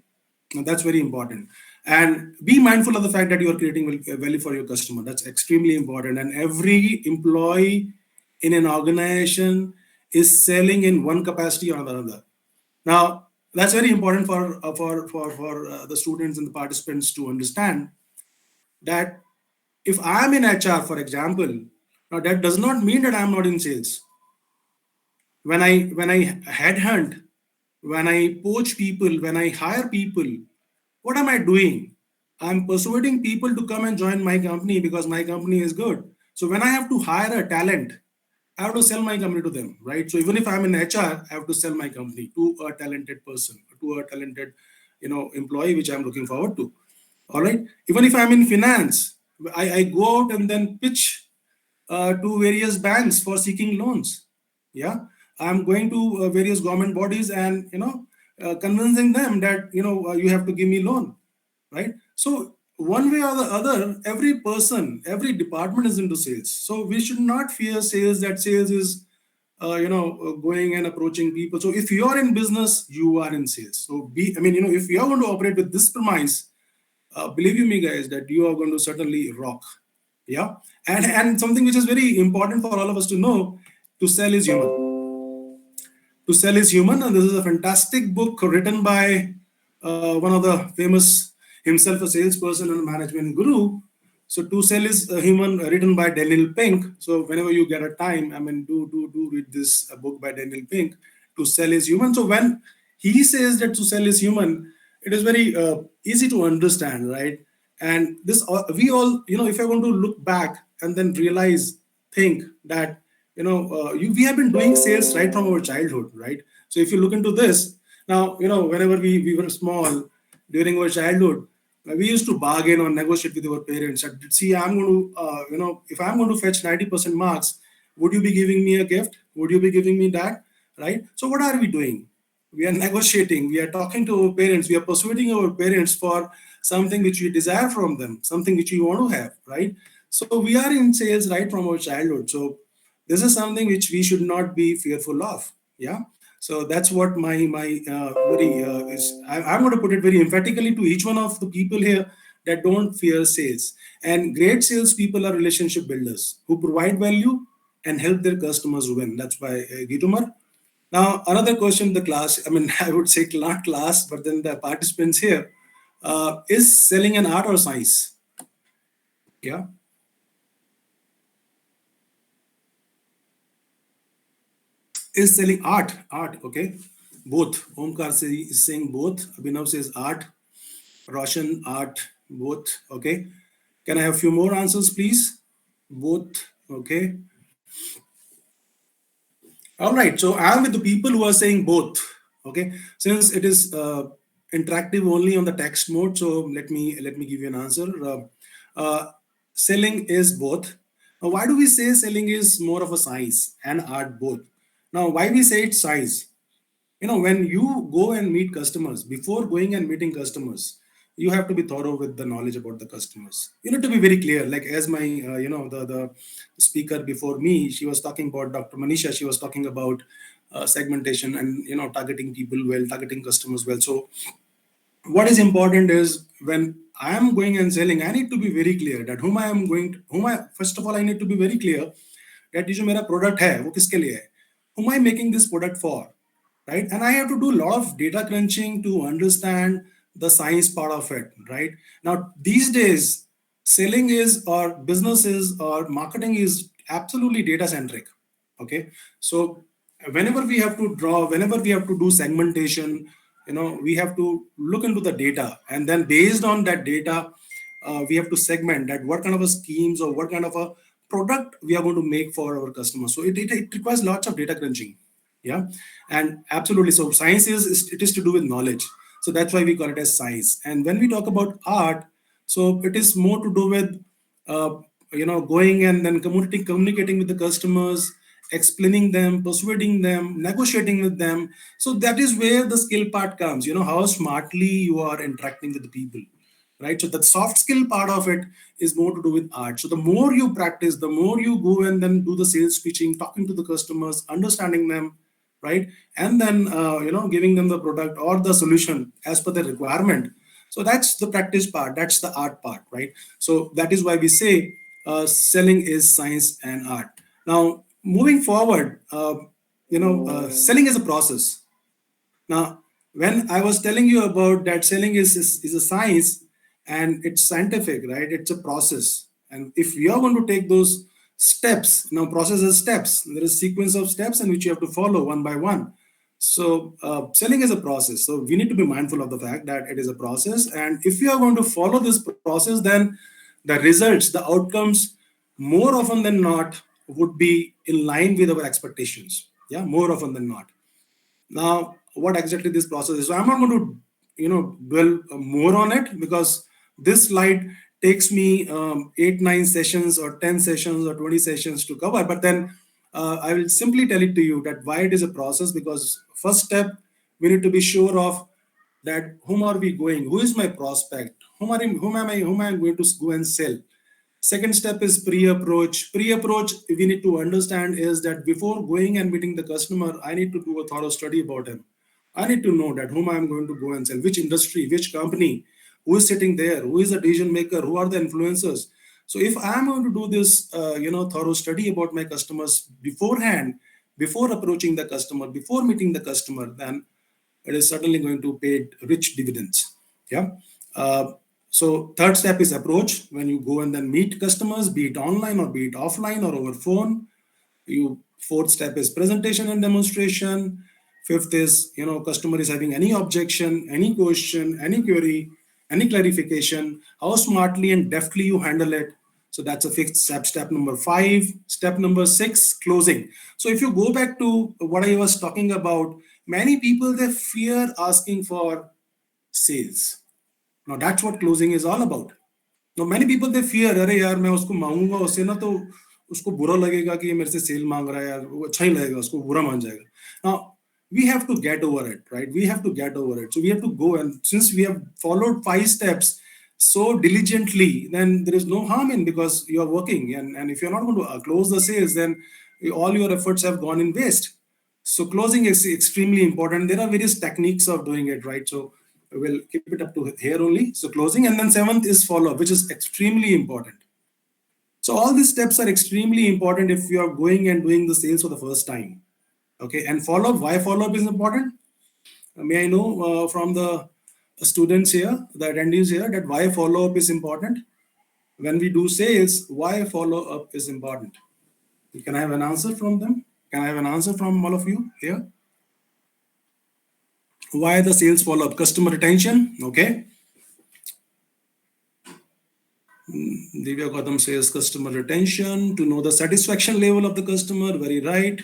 And that's very important. And be mindful of the fact that you are creating value for your customer. That's extremely important. And every employee in an organization is selling in one capacity or another. Now, that's very important for the students and the participants to understand that if I am in HR, for example, now that does not mean that I am not in sales. When I headhunt, when I poach people, when I hire people, what am I doing? I'm persuading people to come and join my company because my company is good. So when I have to hire a talent, I have to sell my company to them, right? So even if I'm in HR, I have to sell my company to a talented person, to a talented, employee, which I'm looking forward to. All right. Even if I'm in finance, I go out and then pitch to various banks for seeking loans. Yeah, I'm going to various government bodies, and convincing them that you have to give me loan, right? So one way or the other, every person, every department is into sales. So we should not fear sales. That sales is going and approaching people. So if you are in business, you are in sales. So if you are going to operate with this premise, believe you me, guys, that you are going to certainly rock. Yeah, and something which is very important for all of us to know: to sell is human. To Sell is Human, and this is a fantastic book written by one of the famous, himself a salesperson and a management guru. So To Sell is Human, written by Daniel Pink. So whenever you get a time, do read this book by Daniel Pink. To Sell is Human. So when he says that to sell is human, it is very easy to understand, right? And this we all, if you're going to look back and then realize, think that we have been doing sales right from our childhood, right? So if you look into this now, whenever we were small, during our childhood, we used to bargain or negotiate with our parents that, see, I'm going to if I'm going to fetch 90% marks, would you be giving me a gift? Would you be giving me that? Right? So what are we doing? We are negotiating, we are talking to our parents, we are persuading our parents for something which we desire from them, something which we want to have, right? So we are in sales right from our childhood. So this is something which we should not be fearful of. Yeah. So that's what my very is. I'm going to put it very emphatically to each one of the people here, that don't fear sales. And great sales people are relationship builders who provide value and help their customers win. That's by Gitumar. Now, another question, the class, I would say not class, but then the participants here, is selling an art or science? Yeah. Is selling art, okay? Both. Omkar is saying both. Abhinav says art. Roshan, art, both, okay? Can I have a few more answers, please? Both, okay? All right, so I'm with the people who are saying both, okay? Since it is interactive only on the text mode, so let me give you an answer. Uh, selling is both. Now, why do we say selling is more of a science and art both? Now, why we say it's science? When you go and meet customers, before going and meeting customers, you have to be thorough with the knowledge about the customers. You need to be very clear. Like as my, the speaker before me, she was talking about Dr. Manisha. She was talking about segmentation and targeting people well, targeting customers well. So what is important is when I am going and selling, I need to be very clear that first of all, I need to be very clear that ये जो मेरा product है वो किसके लिए है, whom I making this product for, right? And I have to do a lot of data crunching to understand the science part of it, right? Now these days, selling is or business is or marketing is absolutely data centric. Okay, so whenever we have to do segmentation, we have to look into the data, and then based on that data, we have to segment that what kind of a schemes or what kind of a product we are going to make for our customers. So it requires lots of data crunching. Yeah, and absolutely. So science it is to do with knowledge. So that's why we call it as science. And when we talk about art, so it is more to do with uh, going and then communicating with the customers, explaining them, persuading them, negotiating with them. So that is where the skill part comes. How smartly you are interacting with the people, right? So the soft skill part of it is more to do with art. So the more you practice, the more you go and then do the sales pitching, talking to the customers, understanding them, right? And then giving them the product or the solution as per the requirement. So that's the practice part, that's the art part, right? So that is why we say selling is science and art. Now moving forward, selling is a process. Now, when I was telling you about that selling is a science and it's scientific, right? It's a process. And if we are going to take those steps, now process is steps. There is a sequence of steps in which you have to follow one by one. So selling is a process. So we need to be mindful of the fact that it is a process. And if you are going to follow this process, then the results, the outcomes, more often than not, would be in line with our expectations. Yeah, more often than not. Now, what exactly this process is? So I'm not going to, dwell more on it because this slide takes me 8, 9 sessions or 10 sessions or 20 sessions to cover. But then I will simply tell it to you that why it is a process, because first step, we need to be sure of that whom are we going, who is my prospect, whom am I going to go and sell. Second step is pre-approach. Pre-approach, we need to understand is that before going and meeting the customer, I need to do a thorough study about him. I need to know that whom I am going to go and sell, which industry, which company, who is sitting there, who is the decision maker, who are the influencers. So if I am going to do this, thorough study about my customers beforehand, before approaching the customer, before meeting the customer, then it is certainly going to pay rich dividends. Yeah. So third step is approach. When you go and then meet customers, be it online or be it offline or over phone. Fourth step is presentation and demonstration. Fifth is, customer is having any objection, any question, any query, any clarification, how smartly and deftly you handle it. So that's a fifth step. Step number 5. Step number 6, closing. So if you go back to what I was talking about, many people, they fear asking for sales. Now that's what closing is all about. Now many people, they fear, अरे यार मैं उसको मांगूंगा उससे ना तो उसको बुरा लगेगा कि ये मेरे से सेल मांग रहा है यार, वो अच्छा ही लगेगा, उसको बुरा मान जाएगा. Now we have to get over it, right? We have to get over it. So we have to go, and since we have followed 5 steps so diligently, then there is no harm in, because you are working, and if you're not going to close the sales, then all your efforts have gone in waste. So closing is extremely important. There are various techniques of doing it, right? So we'll keep it up to here only. So closing, and then 7th is follow up, which is extremely important. So all these steps are extremely important if you are going and doing the sales for the first time. Okay, and follow up. Why follow up is important? May I know from the students here, the attendees here, that why follow up is important? When we do sales, why follow up is important? Can I have an answer from them? Can I have an answer from all of you here? Why the sales follow up? Customer retention. Okay. Divya Gautam says customer retention, to know the satisfaction level of the customer. Very right.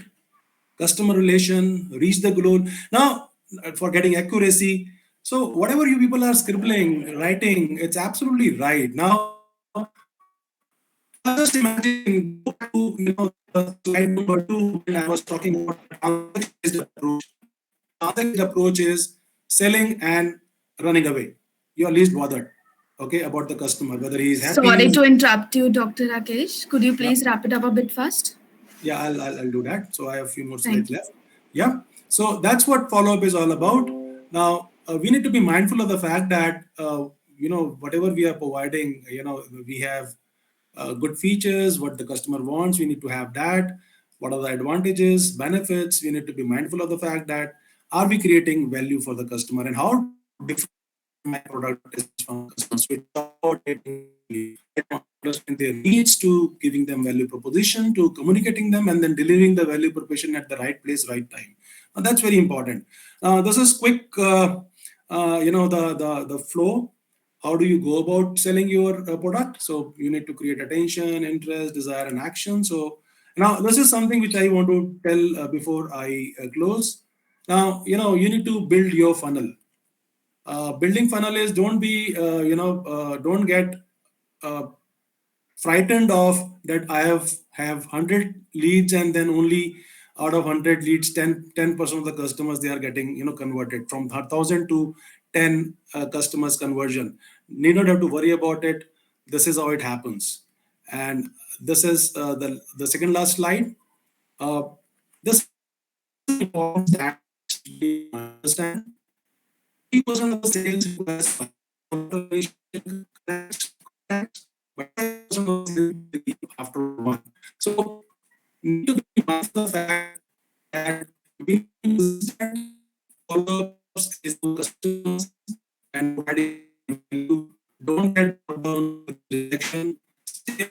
Customer relation, reach the goal. Now, for getting accuracy. So whatever you people are scribbling, writing, it's absolutely right. Now, Now just imagine, go back to the slide number 2 when I was talking about the transaction-based approach. The transaction approach is selling and running away. You are least bothered, okay, about the customer, whether he is happy. Sorry to interrupt you, Dr. Rakesh. Could you Yeah, please wrap it up a bit fast? yeah, I'll do that. So I have a few more Thank slides you. left. Yeah. So that's what follow-up is all about. Now, we need to be mindful of the fact that, whatever we are providing, we have good features, what the customer wants, we need to have that. What are the advantages, benefits? We need to be mindful of the fact that are we creating value for the customer and how different my product is from the customer. So it's all about creating value, understanding their needs, to giving them value proposition, to communicating them, and then delivering the value proposition at the right place, right time. That's very important. This is quick, the flow. How do you go about selling your product? So you need to create attention, interest, desire, and action. So now this is something which I want to tell before I close. Now, you need to build your funnel. Building funnel is, don't get uh, frightened of that I have 100 leads, and then only out of 100 leads 10% of the customers they are getting converted. From 1,000 to 10 customers conversion, need not have to worry about it. This is how it happens. And this is the second last slide. This is important that you understand. 80% of the sales requires automation, but 10% of the sales begin after one. So need to be mindful of the fact that we need to understand follow-ups is to customers and providing value. Don't get bogged down with rejection. Stay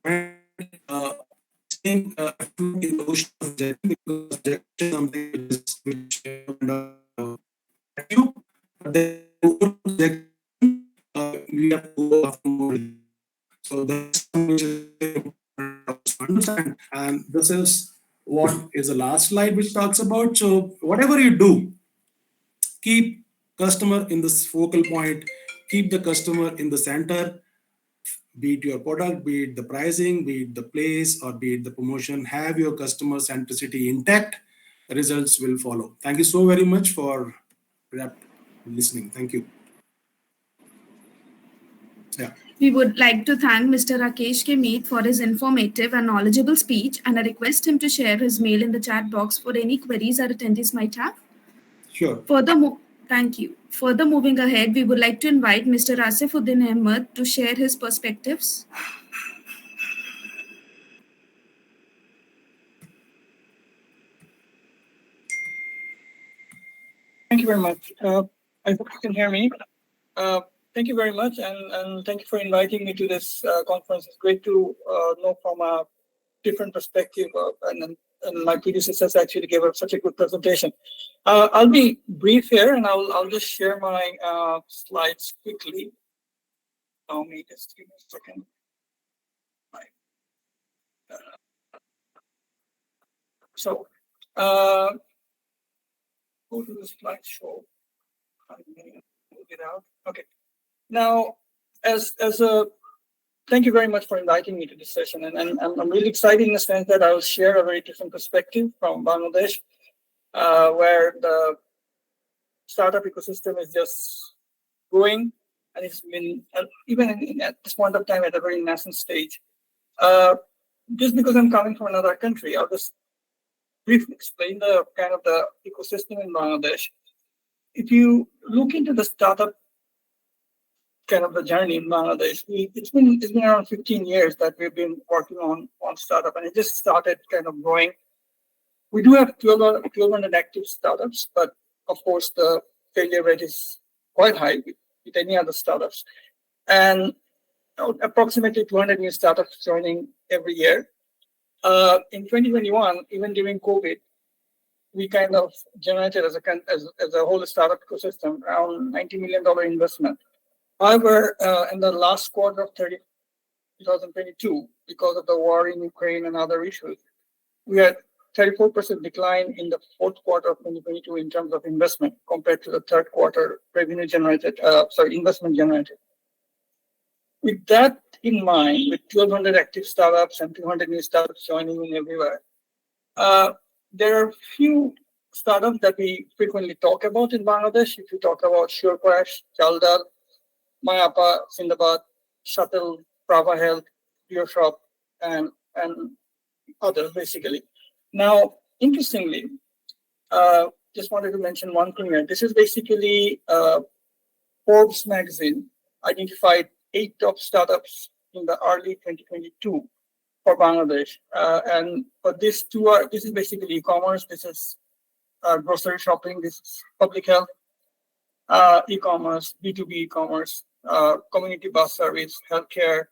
brand, staying afloat in the ocean of rejection, because rejection is something which at you, but then over rejection, we have to go after more. So that's something which is important to understand. And this is what is the last slide which talks about. So whatever you do, keep customer in this focal point, keep the customer in the center, be it your product, be it the pricing, be it the place, or be it the promotion. Have your customer centricity intact, results will follow. Thank you so very much for listening. Thank you. Yeah. We would like to thank Mr. Rakesh Kemit for his informative and knowledgeable speech, and I request him to share his mail in the chat box for any queries our attendees might have. Sure. Thank you. Further moving ahead, we would like to invite Mr. Asifuddin Ahmed to share his perspectives. Thank you very much. I hope you can hear me. Thank you very much, and thank you for inviting me to this conference. It's great to know from a different perspective, and my predecessors actually gave us such a good presentation. I'll be brief here, and I'll just share my slides quickly. Allow me just give me a second. So, go to the slideshow. Move it out. Okay. Now, as a thank you very much for inviting me to this session, and I'm really excited in the sense that I will share a very different perspective from Bangladesh, where the startup ecosystem is just growing, and it's been even at this point of time at a very nascent stage. Just because I'm coming from another country, I'll just briefly explain the kind of the ecosystem in Bangladesh. If you look into the startup kind of the journey in Bangladesh, it's been around 15 years that we've been working on startup, and it just started kind of growing. We do have 1,200 active startups, but of course the failure rate is quite high with any other startups, and approximately 200 new startups joining every year. In 2021, even during COVID, we kind of generated as a whole startup ecosystem around $90 million investment. However, in the last quarter of 2022, because of the war in Ukraine and other issues, we had 34% decline in the fourth quarter of 2022 in terms of investment compared to the third quarter investment generated. With that in mind, with 1,200 active startups and 200 new startups joining in everywhere, uh, there are few startups that we frequently talk about in Bangladesh. If you talk about SureCrash, Chaldal, Mayapa, Sindabad, Shuttle, Prava Health, PureShop, and others basically. Now, interestingly, just wanted to mention one thing here. This is basically Forbes magazine identified 8 top startups in the early 2022 for Bangladesh. And but these two are, this is basically e-commerce, this is grocery shopping, this is public health, e-commerce, B2B e-commerce, community bus service, healthcare,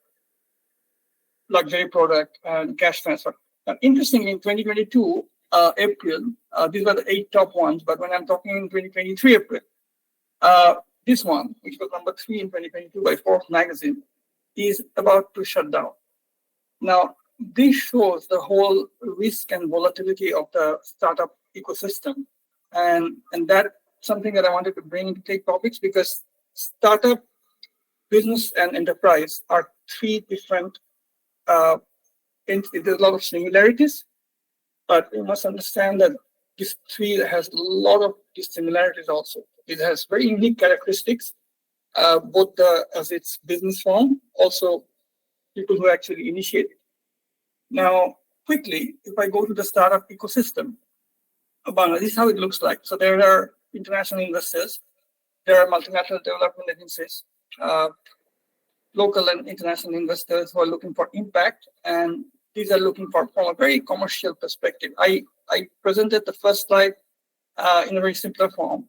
luxury product, and cash transfer. Now, interestingly, in 2022, April, these were the 8 top ones, but when I'm talking in 2023 April, this one, which was number 3 in 2022 by Forbes magazine, is about to shut down. Now, this shows the whole risk and volatility of the startup ecosystem. And that's something that I wanted to bring into take topics, because startup, business, and enterprise are 3 different entities. There's a lot of similarities, but we must understand that this 3 has a lot of dissimilarities also. It has very unique characteristics, both as its business form, also people who actually initiate it. Now, quickly, if I go to the startup ecosystem of Bangladesh, this is how it looks like. So there are international investors, there are multinational development agencies, local and international investors who are looking for impact, and these are looking for from a very commercial perspective. I presented the first slide in a very simpler form.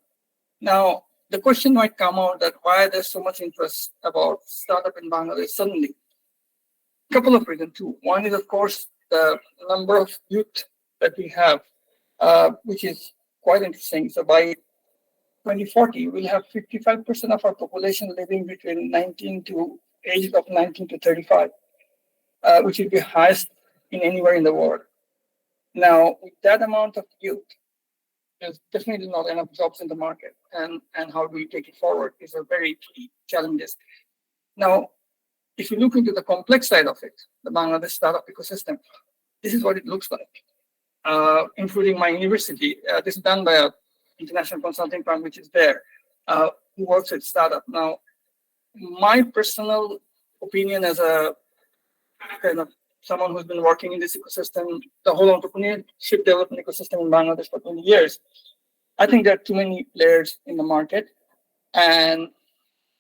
Now, the question might come out that why there's so much interest about startup in Bangladesh suddenly. A couple of reasons too. One is, of course, the number of youth that we have, which is quite interesting. So by 2040, we'll have 55% of our population living between 19 to age of 19 to 35, which is the highest in anywhere in the world. Now, with that amount of youth, there's definitely not enough jobs in the market, and how do we take it forward is a very key challenges. Now, if you look into the complex side of it, the Bangladesh startup ecosystem, this is what it looks like, including my university. This is done by an international consulting firm, which is there, who works with startup. Now, my personal opinion as a kind of someone who's been working in this ecosystem, the whole entrepreneurship development ecosystem in Bangladesh for 20 years, I think there are too many players in the market, and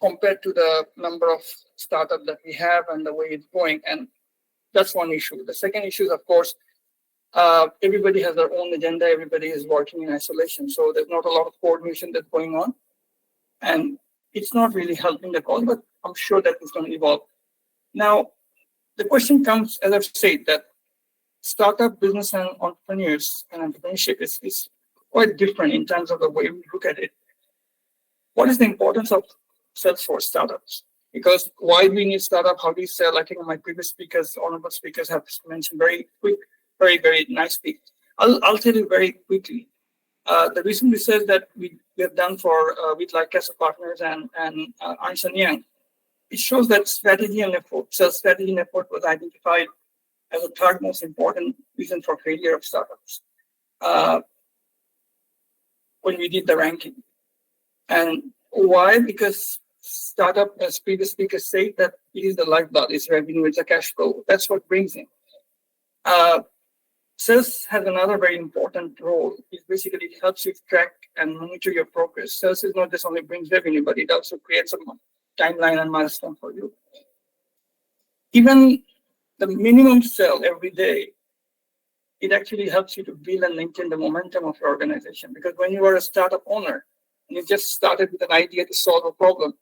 compared to the number of startups that we have and the way it's going, and that's one issue. The second issue is, of course, everybody has their own agenda, everybody is working in isolation, so there's not a lot of coordination that's going on, and it's not really helping the cause, but I'm sure that it's going to evolve. Now, the question comes, as I've said, that startup business and entrepreneurs and entrepreneurship is quite different in terms of the way we look at it. What is the importance of sales for startups? Because why do we need startup? How do you sell? I think my previous speakers, honorable speakers, have mentioned very quick, very, very nicely. I'll tell you very quickly. The recent research that we have done for with like Castle Partners and Ernst & Young, it shows that strategy and effort, sales strategy and effort was identified as the 3rd most important reason for failure of startups when we did the ranking. And why? Because startup, as previous speakers say, that it is the lifeblood, it's revenue, it's a cash flow. That's what brings in. Sales has another very important role. It basically helps you track and monitor your progress. Sales is not just only brings revenue, but it also creates a timeline and milestone for you. Even the minimum sale every day, it actually helps you to build and maintain the momentum of your organization. Because when you are a startup owner and you just started with an idea to solve a problem,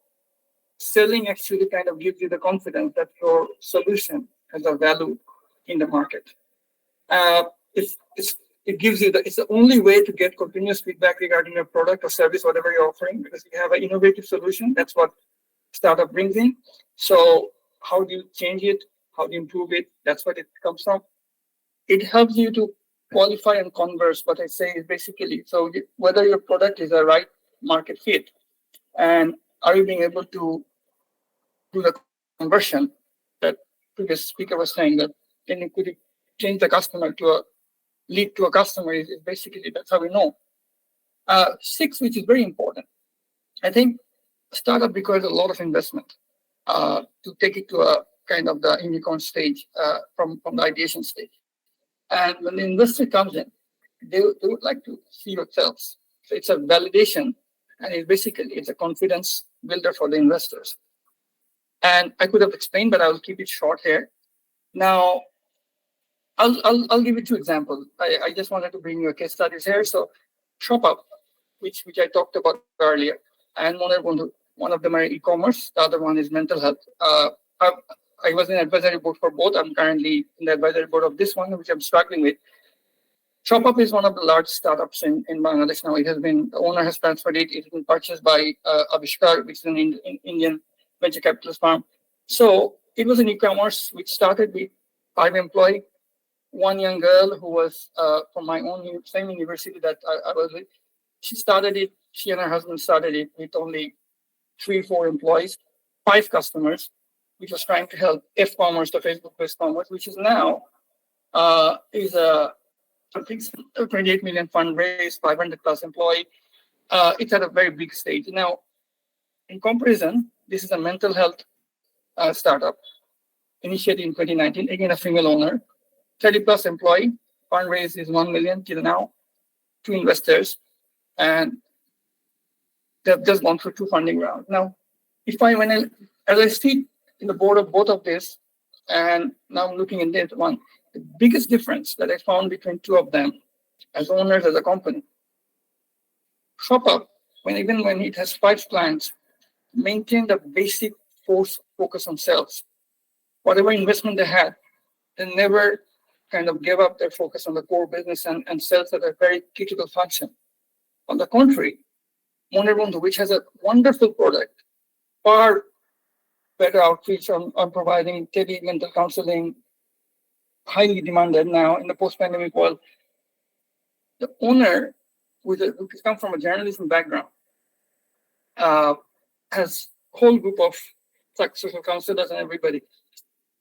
selling actually kind of gives you the confidence that your solution has a value in the market. It gives you it's the only way to get continuous feedback regarding your product or service, whatever you're offering, because you have an innovative solution. That's what startup brings in. So how do you change it? How do you improve it? That's what it comes from. It helps you to qualify and converse. What I say is basically, so whether your product is a right market fit, and are you being able to do the conversion that previous speaker was saying, that could you change the customer to a lead to a customer is basically that's how we know. Six, which is very important, I think startup requires a lot of investment to take it to a kind of the unicorn stage from the ideation stage. And when the investor comes in, they would like to see your sales. So it's a validation, and it's a confidence builder for the investors. And I could have explained, but I will keep it short here. Now, I'll give you two examples. I just wanted to bring you a case studies here. So, ShopUp, which I talked about earlier, and one of them are e-commerce. The other one is mental health. I was in advisory board for both. I'm currently in the advisory board of this one, which I'm struggling with. ShopUp is one of the large startups in Bangladesh now. The owner has transferred it. It's been purchased by Avishkar, which is an Indian venture capitalist firm. So it was an e-commerce which started with 5 employees. One young girl who was from my own same university that I was with. She and her husband started it with only 3-4 employees, 5 customers, which was trying to help F-commerce, the Facebook-based commerce, which is now is a I think 28 million fundraise, 500 plus employee. It's at a very big stage. Now, in comparison, this is a mental health startup initiated in 2019, again, a female owner, 30 plus employee, fundraise is 1 million till now, 2 investors, and they've just gone through 2 funding rounds. Now, as I see in the board of both of this, and now I'm looking in this one, the biggest difference that I found between 2 of them as owners as a company, ShopUp, even when it has 5 clients, maintain the basic focus on sales. Whatever investment they had, they never kind of gave up their focus on the core business and sales at a very critical function. On the contrary, Monebandhu, which has a wonderful product, far better outreach on providing tele-mental counseling, highly demanded now in the post-pandemic world. The owner, who comes from a journalism background, has a whole group of social counselors and everybody,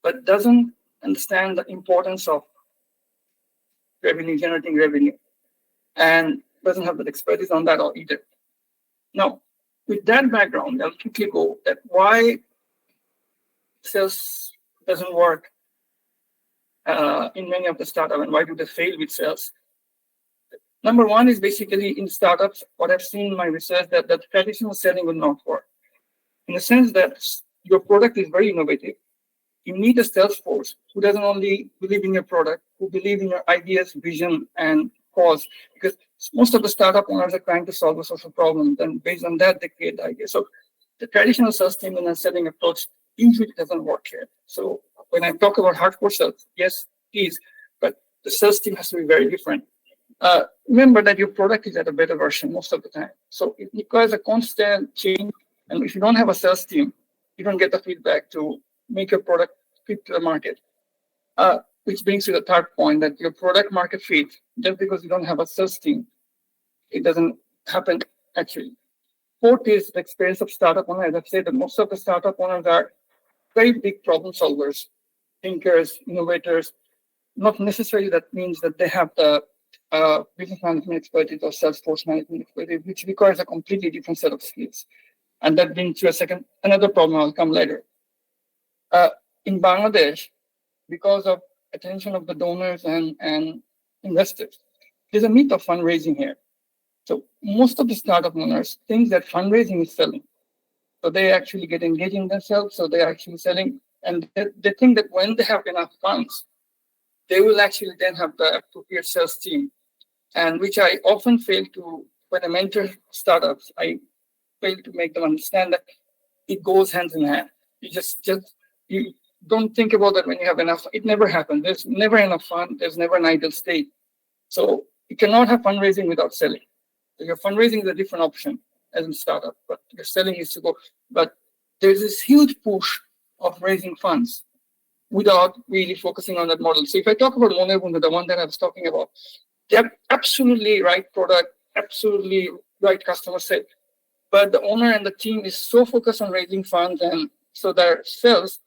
but doesn't understand the importance of generating revenue, and doesn't have the expertise on that either. Now, with that background, I'll quickly go that why sales doesn't work in many of the startups, and why do they fail with sales. Number one is basically in startups, what I've seen in my research, that traditional selling will not work. In the sense that your product is very innovative. You need a sales force who doesn't only believe in your product, who believe in your ideas, vision, and cause. Because most of the startup owners are trying to solve a social problem, and based on that, they create the idea. So the traditional sales team and selling approach usually doesn't work here. So when I talk about hardcore sales, yes, please, but the sales team has to be very different. Remember that your product is at a better version most of the time. So it requires a constant change. And if you don't have a sales team, you don't get the feedback to make your product fit to the market. Which brings you to the third point, that your product market fit, just because you don't have a sales team, it doesn't happen actually. Fourth is the experience of startup owners. I've said that most of the startup owners are very big problem solvers, thinkers, innovators. Not necessarily that means that they have the business management expertise or Salesforce management expertise, which requires a completely different set of skills. And that brings you another problem. I'll come later. In Bangladesh, because of attention of the donors and investors, there's a myth of fundraising here. So most of the startup owners think that fundraising is selling. So they actually get engaged in themselves. So they're actually selling. And they think that when they have enough funds, they will actually then have the appropriate sales team. And which I often fail to, when I mentor startups, I fail to make them understand that it goes hand in hand. You don't think about that when you have enough. It never happens. There's never enough fund. There's never an ideal state. So you cannot have fundraising without selling. So your fundraising is a different option as a startup, but your selling is to go. But there's this huge push of raising funds without really focusing on that model. So if I talk about Monebandhu, the one that I was talking about, they have absolutely right product, absolutely right customer set, but the owner and the team is so focused on raising funds, and so their sales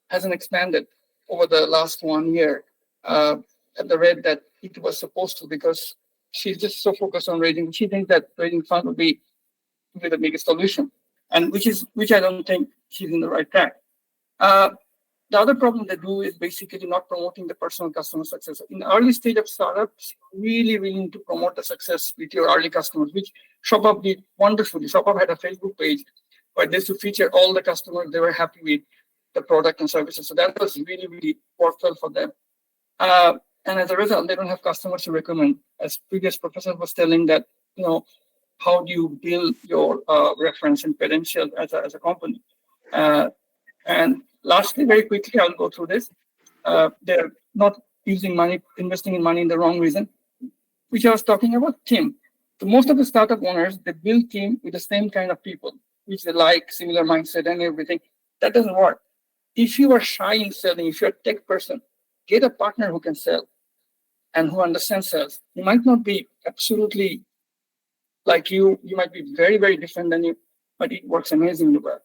hasn't expanded over the last 1 year at the rate that it was supposed to, because she's just so focused on raising. She thinks that raising fund would be the biggest solution, and which I don't think she's in the right track. Uh, the other problem they do is basically not promoting the personal customer success. In the early stage of startups, really need to promote the success with your early customers, which ShopUp did wonderfully. ShopUp had a Facebook page where they used to feature all the customers they were happy with the product and services. So that was really worthwhile for them. And as a result, they don't have customers to recommend. As previous professor was telling that, how do you build your reference and credentials as a company? And lastly, very quickly, I'll go through this. They're not using money, investing in money in the wrong reason, which I was talking about, team. So most of the startup owners, they build team with the same kind of people, which they like, similar mindset and everything. That doesn't work. If you are shy in selling, if you're a tech person, get a partner who can sell and who understands sales. You might not be absolutely like you might be very different than you, but it works amazingly well.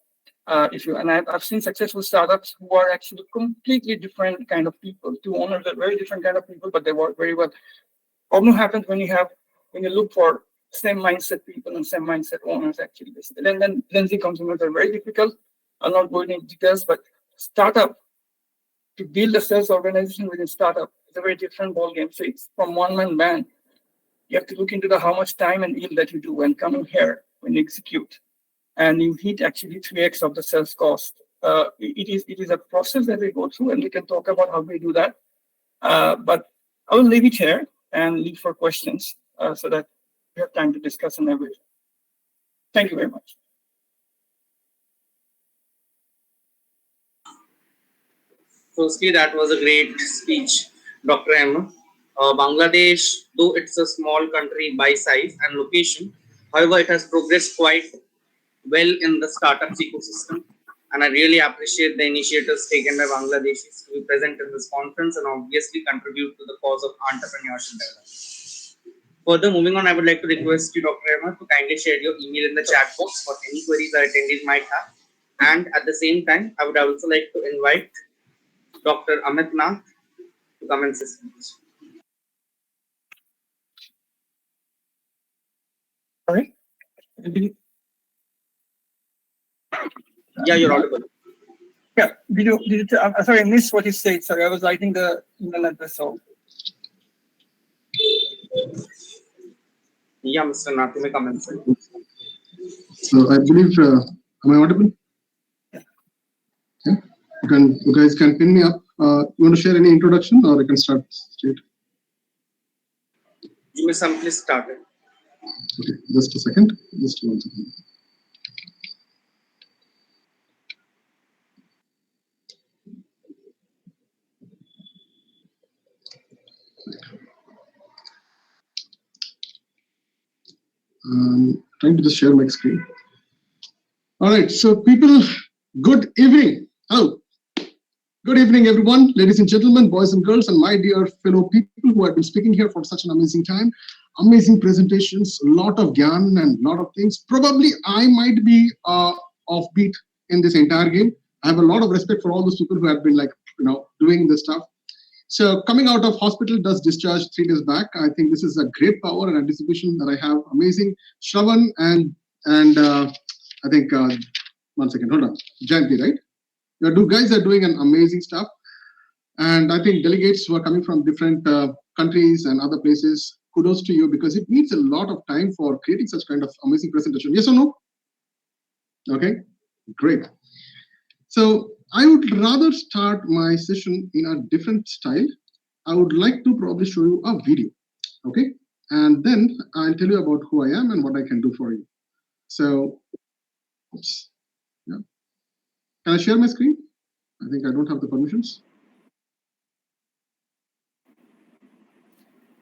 I've seen successful startups who are actually completely different kind of people. Two owners are very different kind of people, but they work very well. Problem happens when you look for same mindset people and same mindset owners actually. Basically. Then the consumers are very difficult. I'll not go into details, but startup, to build a sales organization within startup is a very different ball game. So it's from one man band. You have to look into the how much time and yield that you do when coming here when you execute, and you hit actually 3x of the sales cost. It is a process that we go through, and we can talk about how we do that. But I will leave it here and leave for questions so that we have time to discuss on everything. Thank you very much. Firstly, that was a great speech, Dr. M. Bangladesh, though it's a small country by size and location, however, it has progressed quite well in the startups ecosystem. And I really appreciate the initiatives taken by Bangladeshis to be present in this conference and obviously contribute to the cause of entrepreneurship development. Further, moving on, I would like to request you, Dr. Emma, to kindly share your email in the chat box for any queries our attendees might have. And at the same time, I would also like to invite Dr. Amit Nath to commence his speech. Sorry? Yeah, you're audible. Yeah. I'm sorry, I missed what you said. Sorry, I was writing the email address out. Yeah, Mr. Nath, you may commence. So I believe, am I audible? Yeah. You guys can pin me up. You want to share any introduction, or I can start straight? You may simply start it. Okay, just a second. Just 1 second. Trying to just share my screen. All right, so people, good evening. Hello. Good evening, everyone, ladies and gentlemen, boys and girls, and my dear fellow people who have been speaking here for such an amazing time. Amazing presentations, a lot of gyan and a lot of things. Probably I might be offbeat in this entire game. I have a lot of respect for all those people who have been doing this stuff. So coming out of hospital, does discharge 3 days back. I think this is a great power and anticipation that I have. Amazing. Shravan and I think 1 second, hold on. Jayanti, right? You guys are doing an amazing stuff. And I think delegates who are coming from different countries and other places, kudos to you, because it needs a lot of time for creating such kind of amazing presentation. Yes or no? Okay, great. So I would rather start my session in a different style. I would like to probably show you a video, okay? And then I'll tell you about who I am and what I can do for you. So, oops, yeah. Can I share my screen? I think I don't have the permissions.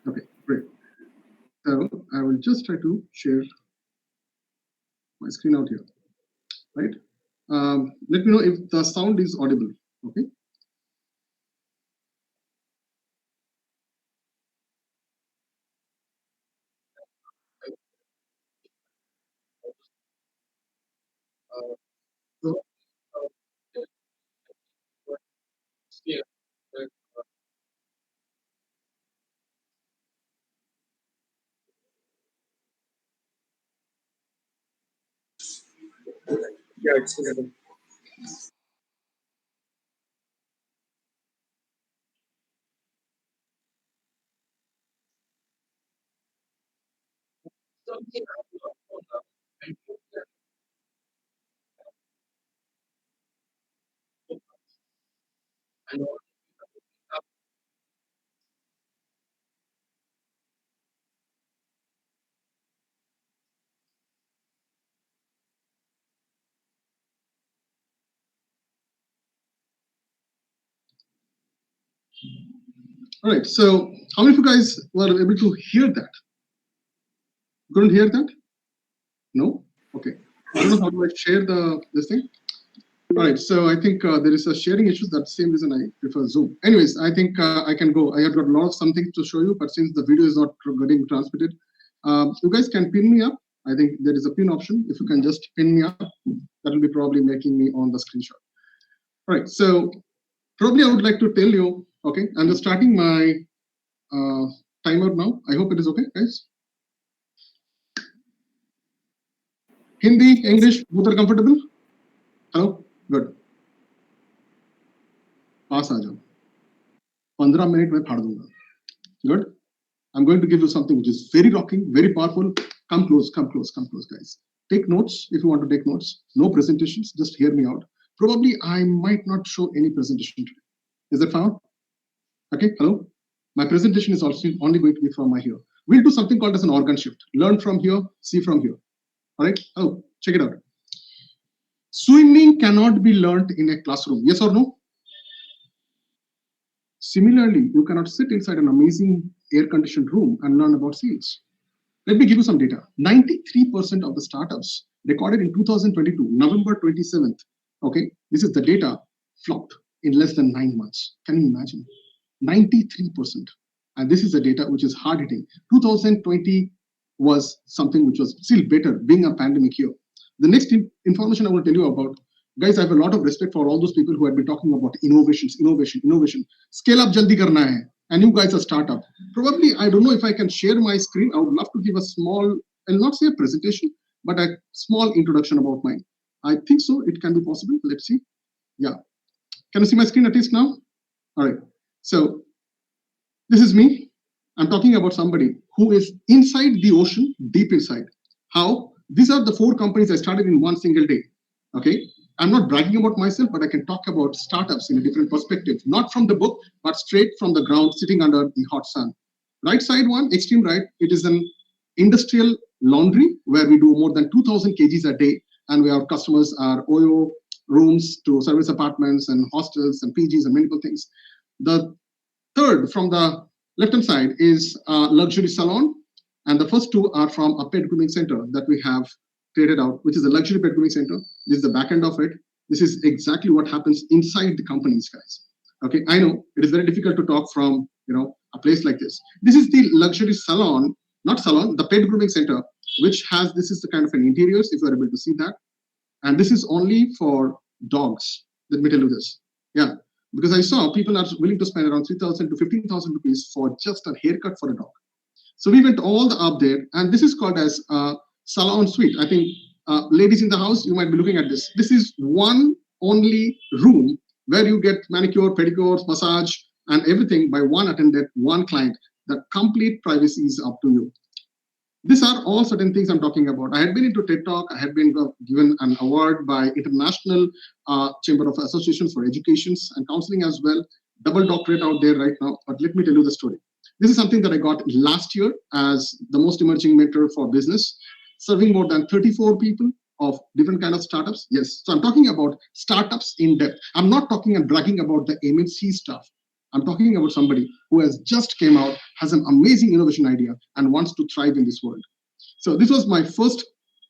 Okay, great. So I will just try to share my screen out here, right? Let me know if the sound is audible, okay? So, Yeah, it's visible. All right. So how many of you guys were able to hear that? Couldn't hear that? No? Okay. I don't know how do I share this thing. All right. So I think there is a sharing issue. That's the same reason I prefer Zoom. Anyways, I think I can go. I have got a lot of something to show you, but since the video is not getting transmitted, you guys can pin me up. I think there is a pin option. If you can just pin me up, that will be probably making me on the screenshot. All right. So probably I would like to tell you, okay, I'm just starting my timer now. I hope it is okay, guys. Hindi, English, both are comfortable? Hello? Good. पास आ जाओ 15 minute में फाड़ दूंगा. Good. I'm going to give you something which is very rocking, very powerful. Come close, guys. Take notes if you want to take notes. No presentations, just hear me out. Probably I might not show any presentation today. Is that fine? Okay, hello? My presentation is also only going to be from my here. We'll do something called as an organ shift. Learn from here, see from here. All right? Oh, check it out. Swimming cannot be learned in a classroom. Yes or no? Similarly, you cannot sit inside an amazing air-conditioned room and learn about sales. Let me give you some data. 93% of the startups recorded in 2022, November 27th, okay, this is the data, flopped in less than 9 months. Can you imagine? 93%. And this is the data which is hard-hitting. 2020 was something which was still better, being a pandemic year. The next information I will tell you about, guys, I have a lot of respect for all those people who have been talking about innovation. Scale up jaldi karna hai. And you guys are startup. Probably, I don't know if I can share my screen. I would love to give a small, I'll not say a presentation, but a small introduction about mine. I think so. It can be possible. Let's see. Yeah. Can you see my screen at least now? All right. So this is me. I'm talking about somebody who is inside the ocean, deep inside. How? These are the 4 companies I started in one single day. Okay. I'm not bragging about myself, but I can talk about startups in a different perspective, not from the book, but straight from the ground, sitting under the hot sun. Right side one, extreme right, it is an industrial laundry where we do more than 2,000 kgs a day, and where our customers are OYO rooms to service apartments and hostels and PGs and multiple things. The third from the left-hand side is a luxury salon, and the first 2 are from a pet grooming center that we have created out, which is a luxury pet grooming center. This is the back end of it. This is exactly what happens inside the companies, guys. Okay, I know it is very difficult to talk from a place like this. This is the luxury salon, not salon, the pet grooming center, which has, this is the kind of an interiors, if you are able to see that. And this is only for dogs. Let me tell you this. Yeah, because I saw people are willing to spend around 3,000 to 15,000 rupees for just a haircut for a dog. So we went all the up there, and this is called as salon suite. I think ladies in the house, you might be looking at this. This is one only room where you get manicure, pedicure, massage, and everything by one attendant, one client. The complete privacy is up to you. These are all certain things I'm talking about. I had been into TED Talk. I had been given an award by International Chamber of Associations for Educations and Counseling as well. Double doctorate out there right now. But let me tell you the story. This is something that I got last year as the most emerging mentor for business, serving more than 34 people of different kind of startups. Yes, so I'm talking about startups in depth. I'm not talking and bragging about the MNC stuff. I'm talking about somebody who has just came out, has an amazing innovation idea, and wants to thrive in this world. So this was my first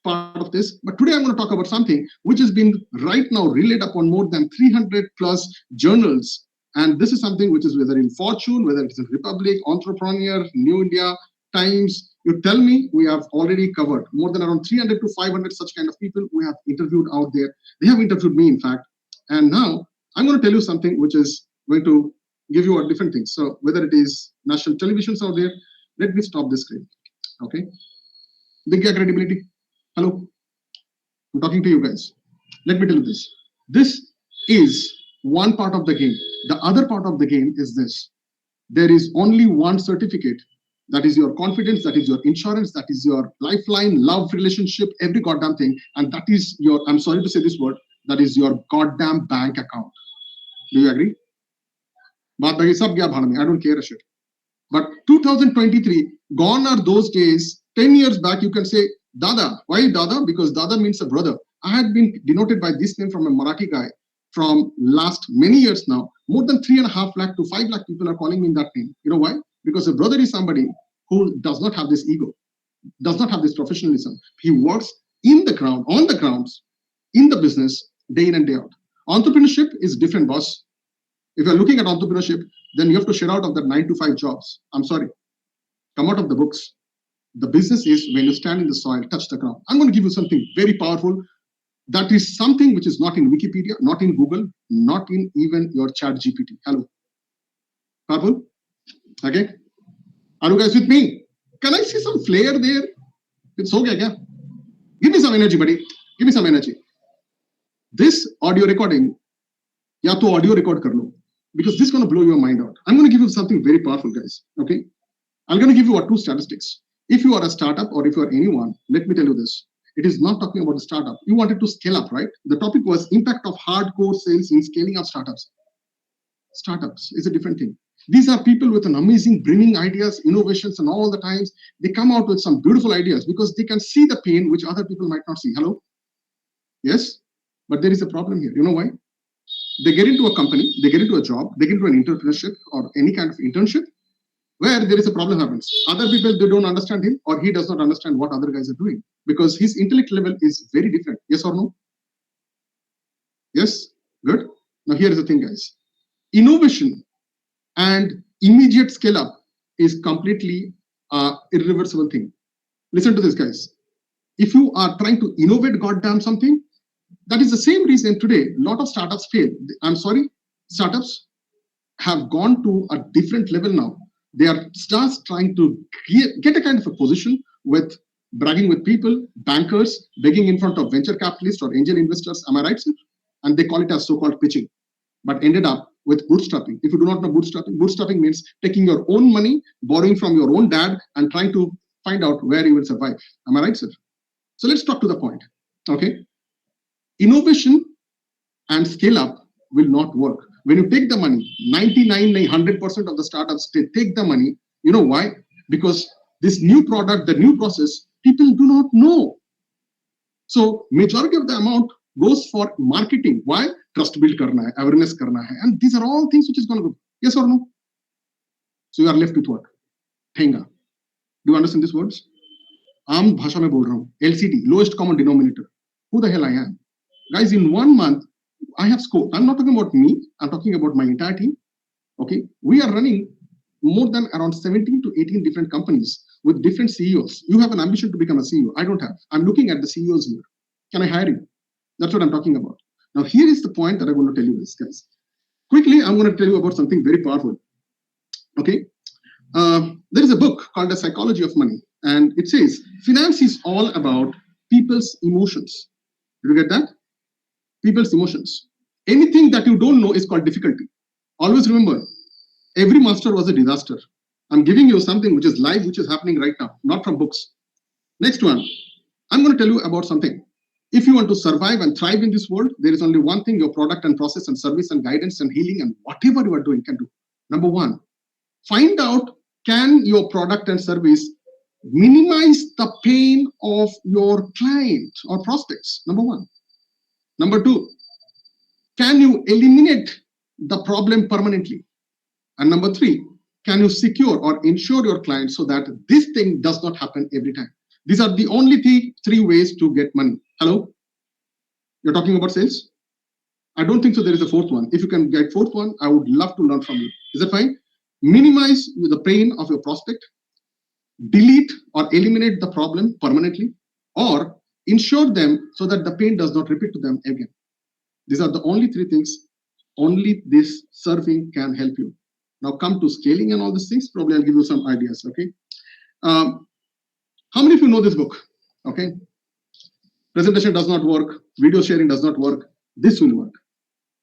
part of this. But today I'm going to talk about something which has been right now relayed upon more than 300 plus journals. And this is something which is whether in Fortune, whether it's in Republic, Entrepreneur, New India, Times. You tell me, we have already covered more than around 300 to 500 such kind of people we have interviewed out there. They have interviewed me, in fact. And now I'm going to tell you something which is going to give you a different thing. So whether it is national televisions out there, let me stop this screen. Okay. Big credibility. Hello. I'm talking to you guys. Let me tell you this. This is one part of the game. The other part of the game is this. There is only one certificate. That is your confidence, that is your insurance, that is your lifeline, love, relationship, every goddamn thing. And that is your, I'm sorry to say this word, that is your goddamn bank account. Do you agree? I don't care a shit. But 2023, gone are those days. 10 years back, you can say, Dada. Why Dada? Because Dada means a brother. I had been denoted by this name from a Marathi guy from last many years now. More than 3.5 lakh to 5 lakh people are calling me in that name. You know why? Because a brother is somebody who does not have this ego, does not have this professionalism. He works in the ground, on the grounds, in the business, day in and day out. Entrepreneurship is different, boss. If you're looking at entrepreneurship, then you have to share out of that 9 to 5 jobs. I'm sorry. Come out of the books. The business is when you stand in the soil, touch the ground. I'm going to give you something very powerful. That is something which is not in Wikipedia, not in Google, not in even your chat GPT. Hello. Powerful? Okay. Are you guys with me? Can I see some flair there? It's okay, yeah. Give me some energy, buddy. Give me some energy. This audio recording, ya to audio record kar lo, because this is going to blow your mind out. I'm going to give you something very powerful, guys. Okay. I'm going to give you 2 statistics. If you are a startup or if you are anyone, let me tell you this. It is not talking about the startup. You wanted to scale up, right? The topic was impact of hardcore sales in scaling up startups. Startups is a different thing. These are people with an amazing brimming ideas, innovations, and all the times they come out with some beautiful ideas because they can see the pain which other people might not see. Hello? Yes? But there is a problem here. You know why? They get into a company, they get into a job, they get into an entrepreneurship or any kind of internship where there is a problem happens. Other people, they don't understand him or he does not understand what other guys are doing because his intellect level is very different. Yes or no? Yes? Good. Now here is the thing, guys. Innovation and immediate scale up is completely irreversible thing. Listen to this, guys. If you are trying to innovate goddamn something, that is the same reason today a lot of startups fail. I'm sorry, startups have gone to a different level now. They are just trying to get a kind of a position with bragging with people, bankers, begging in front of venture capitalists or angel investors. Am I right, sir? And they call it as so-called pitching, but ended up with bootstrapping. If you do not know bootstrapping, bootstrapping means taking your own money, borrowing from your own dad, and trying to find out where you will survive. Am I right, sir? So let's talk to the point. Okay. Innovation and scale up will not work. When you take the money, 100% of the startups, they take the money. You know why? Because this new product, the new process, people do not know. So majority of the amount goes for marketing. Why? Trust build karna hai, awareness karna hai. And these are all things which is going to go. Yes or no? So you are left with what? Thenga. Do you understand these words? Aam bhasha mein bol raha hu. LCD, lowest common denominator. Who the hell I am? Guys, in 1 month, I have scored. I'm not talking about me. I'm talking about my entire team. Okay. We are running more than around 17 to 18 different companies with different CEOs. You have an ambition to become a CEO. I don't have. I'm looking at the CEOs here. Can I hire you? That's what I'm talking about. Now, here is the point that I want to tell you this, guys. Quickly, I'm going to tell you about something very powerful. Okay. There is a book called The Psychology of Money. And it says, finance is all about people's emotions. Did you get that? People's emotions. Anything that you don't know is called difficulty. Always remember, every master was a disaster. I'm giving you something which is live, which is happening right now, not from books. Next one, I'm going to tell you about something. If you want to survive and thrive in this world, there is only one thing your product and process and service and guidance and healing and whatever you are doing can do. Number one, find out, can your product and service minimize the pain of your client or prospects? Number one. Number two, can you eliminate the problem permanently? And number three, can you secure or insure your client so that this thing does not happen every time? These are the only three ways to get money. Hello? You're talking about sales? I don't think so there is a fourth one. If you can get fourth one, I would love to learn from you. Is that fine? Minimize the pain of your prospect, delete or eliminate the problem permanently, or insure them so that the pain does not repeat to them again. These are the only three things. Only this serving can help you. Now come to scaling and all these things. Probably I'll give you some ideas. Okay. How many of you know this book? Okay. Presentation does not work. Video sharing does not work. This will work.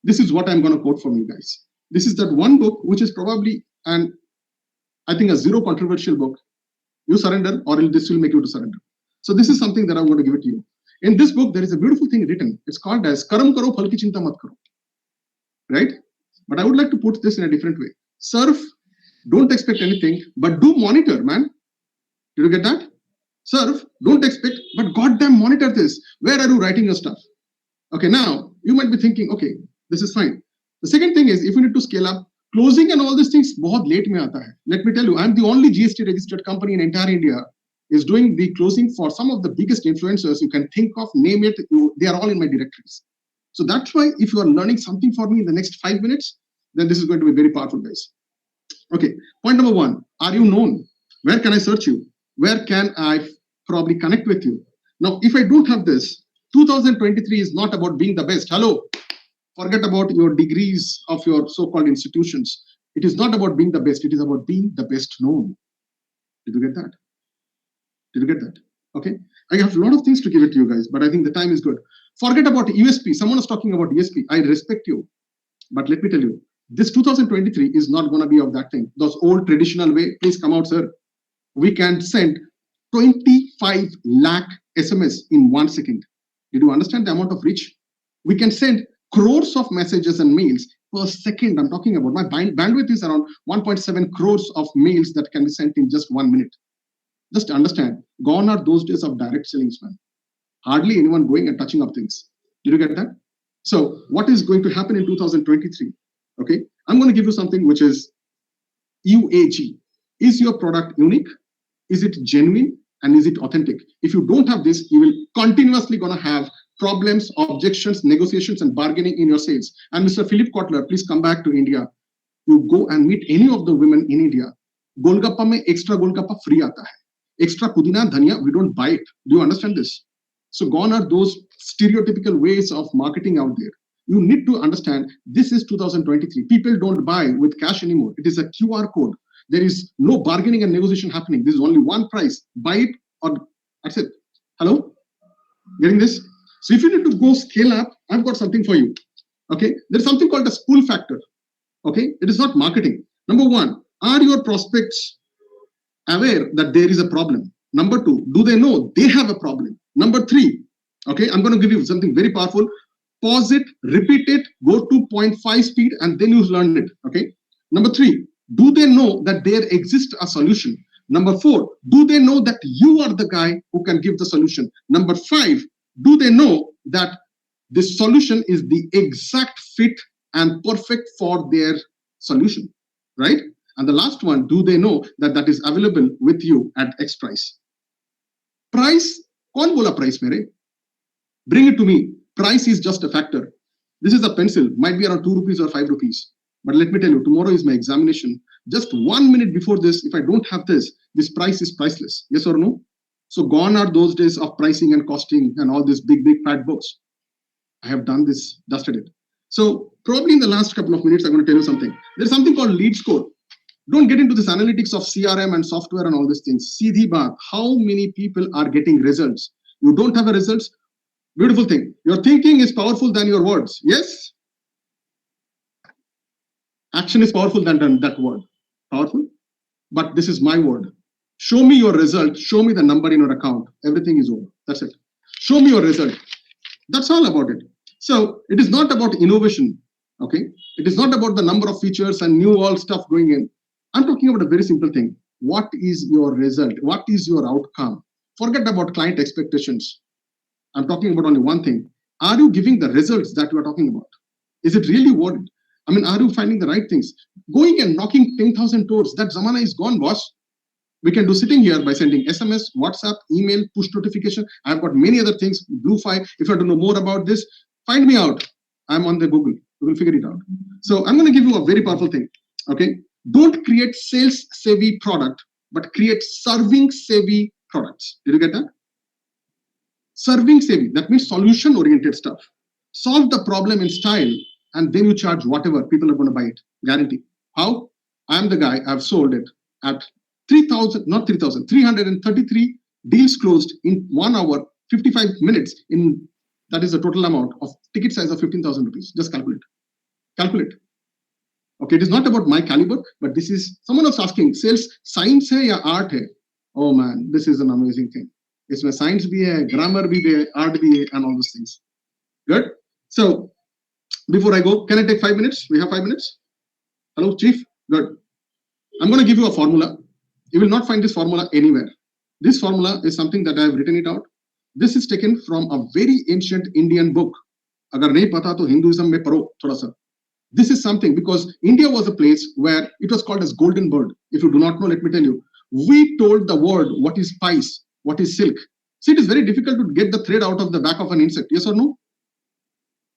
This is what I'm going to quote from you guys. This is that one book, which is probably, and I think, a zero controversial book. You surrender, or this will make you to surrender. So this is something that I'm going to give it to you. In this book, there is a beautiful thing written. It's called as Karam Karo Phal Ki Chinta Mat Karo. Right? But I would like to put this in a different way. Serve, don't expect anything, but do monitor, man. Did you get that? Serve, don't expect, but goddamn monitor this. Where are you writing your stuff? Okay, now you might be thinking, okay, this is fine. The second thing is, if you need to scale up, closing and all these things, bahut late mein aata hai. Let me tell you, I'm the only GST registered company in entire India is doing the closing for some of the biggest influencers you can think of, name it, they are all in my directories. So that's why if you are learning something for me in the next 5 minutes, then this is going to be very powerful, guys. Okay, point number one, are you known? Where can I search you? Where can I probably connect with you? Now, if I don't have this, 2023 is not about being the best. Hello, forget about your degrees of your so-called institutions. It is not about being the best. It is about being the best known. Did you get that? Did you get that? Okay. I have a lot of things to give it to you guys, but I think the time is good. Forget about USP. Someone is talking about USP. I respect you. But let me tell you, this 2023 is not going to be of that thing. Those old traditional way, please come out, sir. We can send 25 lakh SMS in 1 second. Did you understand the amount of reach? We can send crores of messages and mails per second. I'm talking about my bandwidth is around 1.7 crores of mails that can be sent in just 1 minute. Just understand, gone are those days of direct selling, man. Hardly anyone going and touching up things. Did you get that? So what is going to happen in 2023? Okay, I'm going to give you something which is UAG. Is your product unique? Is it genuine? And is it authentic? If you don't have this, you will continuously going to have problems, objections, negotiations, and bargaining in your sales. And Mr. Philip Kotler, please come back to India. You go and meet any of the women in India. Golgappa mein extra golgappa free aata hai. Extra pudina, dhania, we don't buy it. Do you understand this? So gone are those stereotypical ways of marketing out there. You need to understand this is 2023. People don't buy with cash anymore. It is a QR code. There is no bargaining and negotiation happening. This is only one price. Buy it or that's it. Hello? Getting this? So if you need to go scale up, I've got something for you. Okay? There's something called a pull factor. Okay? It is not marketing. Number one, are your prospects aware that there is a problem? Number two, do they know they have a problem? Number three, okay, I'm going to give you something very powerful. Pause it, repeat it, go to 0.5 speed, and then you learn it. Okay. Number three, do they know that there exists a solution? Number four, do they know that you are the guy who can give the solution? Number five, do they know that this solution is the exact fit and perfect for their solution? Right? And the last one, do they know that that is available with you at X price? Price, kaun bola price mere? Bring it to me. Price is just a factor. This is a pencil, might be around 2 rupees or 5 rupees. But let me tell you, tomorrow is my examination. Just 1 minute before this, if I don't have this price is priceless. Yes or no? So gone are those days of pricing and costing and all these big fat books. I have done this, dusted it. So probably in the last couple of minutes, I'm going to tell you something. There's something called lead score. Don't get into this analytics of CRM and software and all these things. Seedhi baat, how many people are getting results? You don't have a results. Beautiful thing. Your thinking is powerful than your words. Yes? Action is powerful than that word. Powerful? But this is my word. Show me your result. Show me the number in your account. Everything is over. That's it. Show me your result. That's all about it. So it is not about innovation. Okay? It is not about the number of features and new all stuff going in. I'm talking about a very simple thing. What is your result? What is your outcome? Forget about client expectations. I'm talking about only one thing. Are you giving the results that you are talking about? Is it really what? I mean, are you finding the right things? Going and knocking 10,000 doors, that zamana is gone, boss. We can do sitting here by sending SMS, WhatsApp, email, push notification. I've got many other things, Bluefy. If you want to know more about this, find me out. I'm on the Google. We will figure it out. So I'm going to give you a very powerful thing. Okay. Don't create sales savvy product, but create serving savvy products. Did you get that? Serving savvy, that means solution oriented stuff. Solve the problem in style and then you charge whatever, people are going to buy it. Guarantee. How? I'm the guy, I've sold it at 333 deals closed in 1 hour 55 minutes in, that is the total amount of ticket size of 15,000 rupees. Just calculate. Calculate. Okay, it is not about my caliber, but this is someone else asking, sales science hai ya art hai? Oh man, this is an amazing thing. It's my science bhi hai, grammar bhi hai, art bhi hai, and all those things. Good. So before I go, can I take 5 minutes? We have 5 minutes. Hello, Chief. Good. I'm going to give you a formula. You will not find this formula anywhere. This formula is something that I have written it out. This is taken from a very ancient Indian book. Agar nahi pata to Hinduism mein paro thoda sa. This is something because India was a place where it was called as golden bird. If you do not know, let me tell you. We told the world what is spice, what is silk. See, it is very difficult to get the thread out of the back of an insect. Yes or no?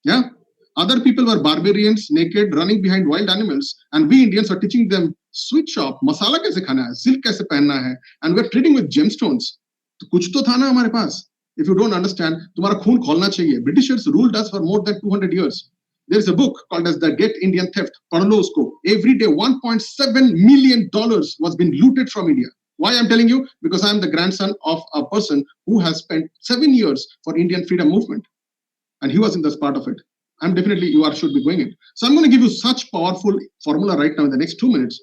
Yeah. Other people were barbarians, naked, running behind wild animals, and we Indians are teaching them sweet shop, masala kaise khana hai, silk kaise pehenna hai, and we're trading with gemstones. तो कुछ तो था ना हमारे पास. If you don't understand, तुम्हारा खून खोलना चाहिए. Britishers ruled us for more than 200 years. There is a book called as The Get Indian Theft. पढ़ लो उसको. Every day, $1.7 million was being looted from India. Why I'm telling you? Because I'm the grandson of a person who has spent 7 years for Indian freedom movement, and he was in this part of it. I'm definitely, you are should be going in. So I'm going to give you such powerful formula right now in the next 2 minutes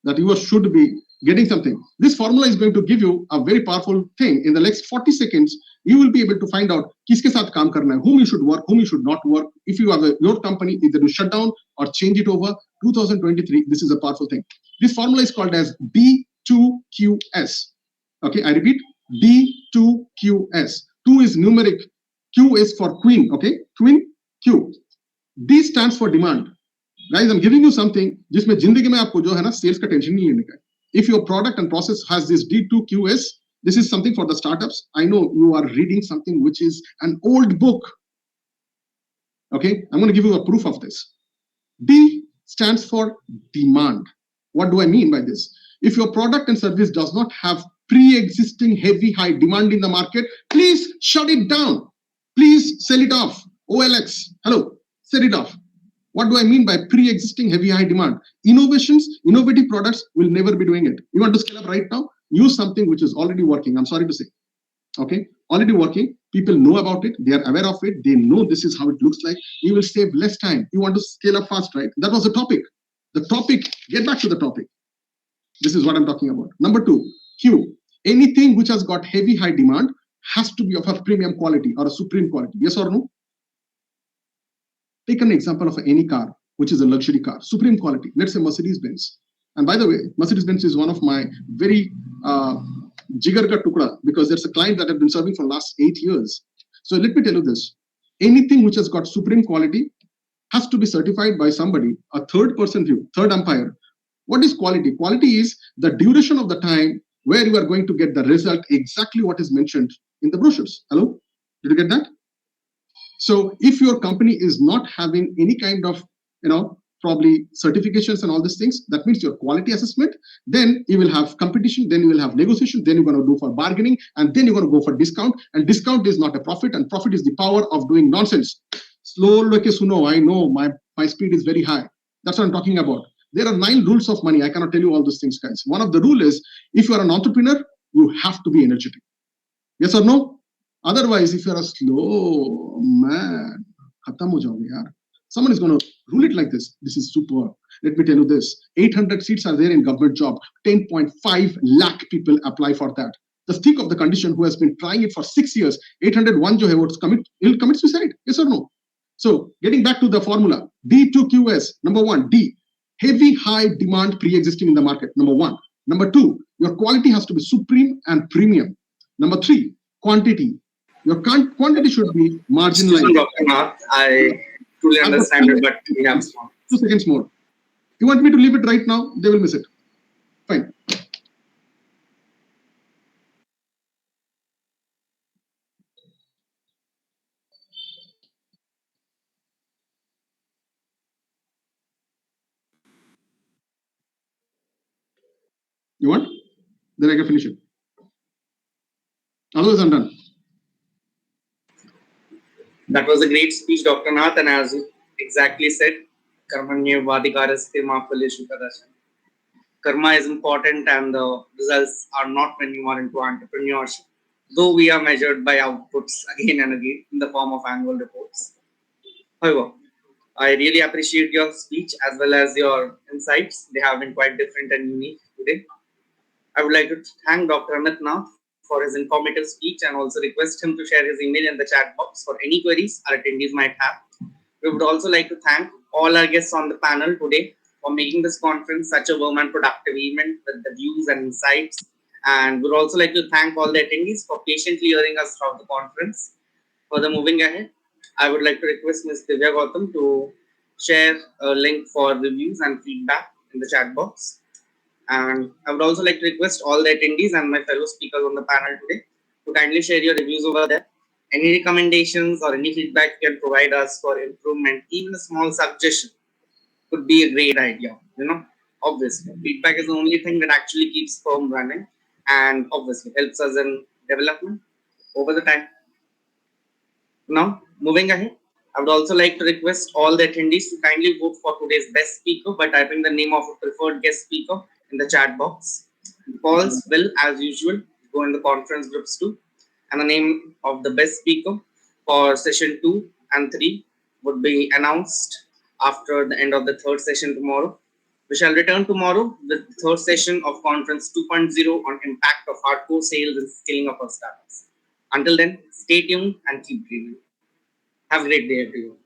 that you should be getting something. This formula is going to give you a very powerful thing. In the next 40 seconds, you will be able to find out kiske saath kaam karna hai, whom you should work, whom you should not work. If you have your company, either to shut down or change it over. 2023, this is a powerful thing. This formula is called as D2QS. Okay, I repeat, D2QS. 2 is numeric, Q is for queen, okay? Queen, Q. D stands for demand. Guys, I'm giving you something जिसमें जिंदगी में आपको जो है ना sales का tension नहीं लेने का. If your product and process has this D2QS, this is something for the startups. I know you are reading something which is an old book. Okay, I'm going to give you a proof of this. D stands for demand. What do I mean by this? If your product and service does not have pre-existing heavy high demand in the market, please shut it down. Please sell it off. OLX, hello, sell it off. What do I mean by pre-existing heavy high demand? Innovations, innovative products will never be doing it. You want to scale up right now? Use something which is already working. I'm sorry to say. Okay, already working. People know about it. They are aware of it. They know this is how it looks like. You will save less time. You want to scale up fast, right? That was the topic. The topic, get back to the topic. This is what I'm talking about. Number 2, Q. Anything which has got heavy high demand has to be of a premium quality or a supreme quality. Yes or no? Take an example of any car, which is a luxury car, supreme quality. Let's say Mercedes-Benz. And by the way, Mercedes-Benz is one of my very jigar ka tukda, because there's a client that I've been serving for the last 8 years. So let me tell you this. Anything which has got supreme quality has to be certified by somebody, a third person view, third umpire. What is quality? Quality is the duration of the time where you are going to get the result exactly what is mentioned in the brochures. Hello? Did you get that? So if your company is not having any kind of, probably certifications and all these things, that means your quality assessment, then you will have competition, then you will have negotiation, then you're going to do for bargaining, and then you're going to go for discount. And discount is not a profit, and profit is the power of doing nonsense. Slow, like suno, I know my speed is very high. That's what I'm talking about. There are 9 rules of money. I cannot tell you all those things, guys. One of the rule is, if you are an entrepreneur, you have to be energetic. Yes or no? Otherwise, if you're a slow man, khatam ho jaoge yaar. Someone is going to rule it like this. This is super. Let me tell you this. 800 seats are there in government job. 10.5 lakh people apply for that. The thick of the condition who has been trying it for 6 years, 801 jo hai, he'll commit suicide. Yes or no? So getting back to the formula, D2QS, number 1, D, heavy high demand pre-existing in the market, number 1. Number 2, your quality has to be supreme and premium. Number 3, quantity. Your quantity should be marginalized. Dr. Nath, I truly understand it, but we have 2 seconds more. You want me to leave it right now? They will miss it. Fine. You want? Then I can finish it. Otherwise, I'm done. That was a great speech, Dr. Nath, and as you exactly said, Karmanyavadikaraste ma phaleshu kadasana. Karma is important, and the results are not when you are into entrepreneurship. though we are measured by outputs again and again in the form of annual reports. However, I really appreciate your speech as well as your insights. They have been quite different and unique today. I would like to thank Dr. Amit Nath for his informative speech and also request him to share his email in the chat box for any queries our attendees might have. We would also like to thank all our guests on the panel today for making this conference such a warm and productive event with the views and insights. And we'd also like to thank all the attendees for patiently hearing us throughout the conference. Further moving ahead, I would like to request Ms. Divya Gautam to share a link for reviews and feedback in the chat box. And I would also like to request all the attendees and my fellow speakers on the panel today to kindly share your reviews over there. Any recommendations or any feedback you can provide us for improvement, even a small suggestion, could be a great idea. Obviously, feedback is the only thing that actually keeps firm running and obviously helps us in development over the time. Now, moving ahead, I would also like to request all the attendees to kindly vote for today's best speaker by typing the name of a preferred guest speaker in the chat box. The polls will, as usual, go in the conference groups too, and the name of the best speaker for session 2 and 3 would be announced after the end of the third session tomorrow. We shall return tomorrow with the third session of Conference 2.0 on impact of hardcore sales and scaling of our startups. Until then, stay tuned and keep dreaming. Have a great day, everyone.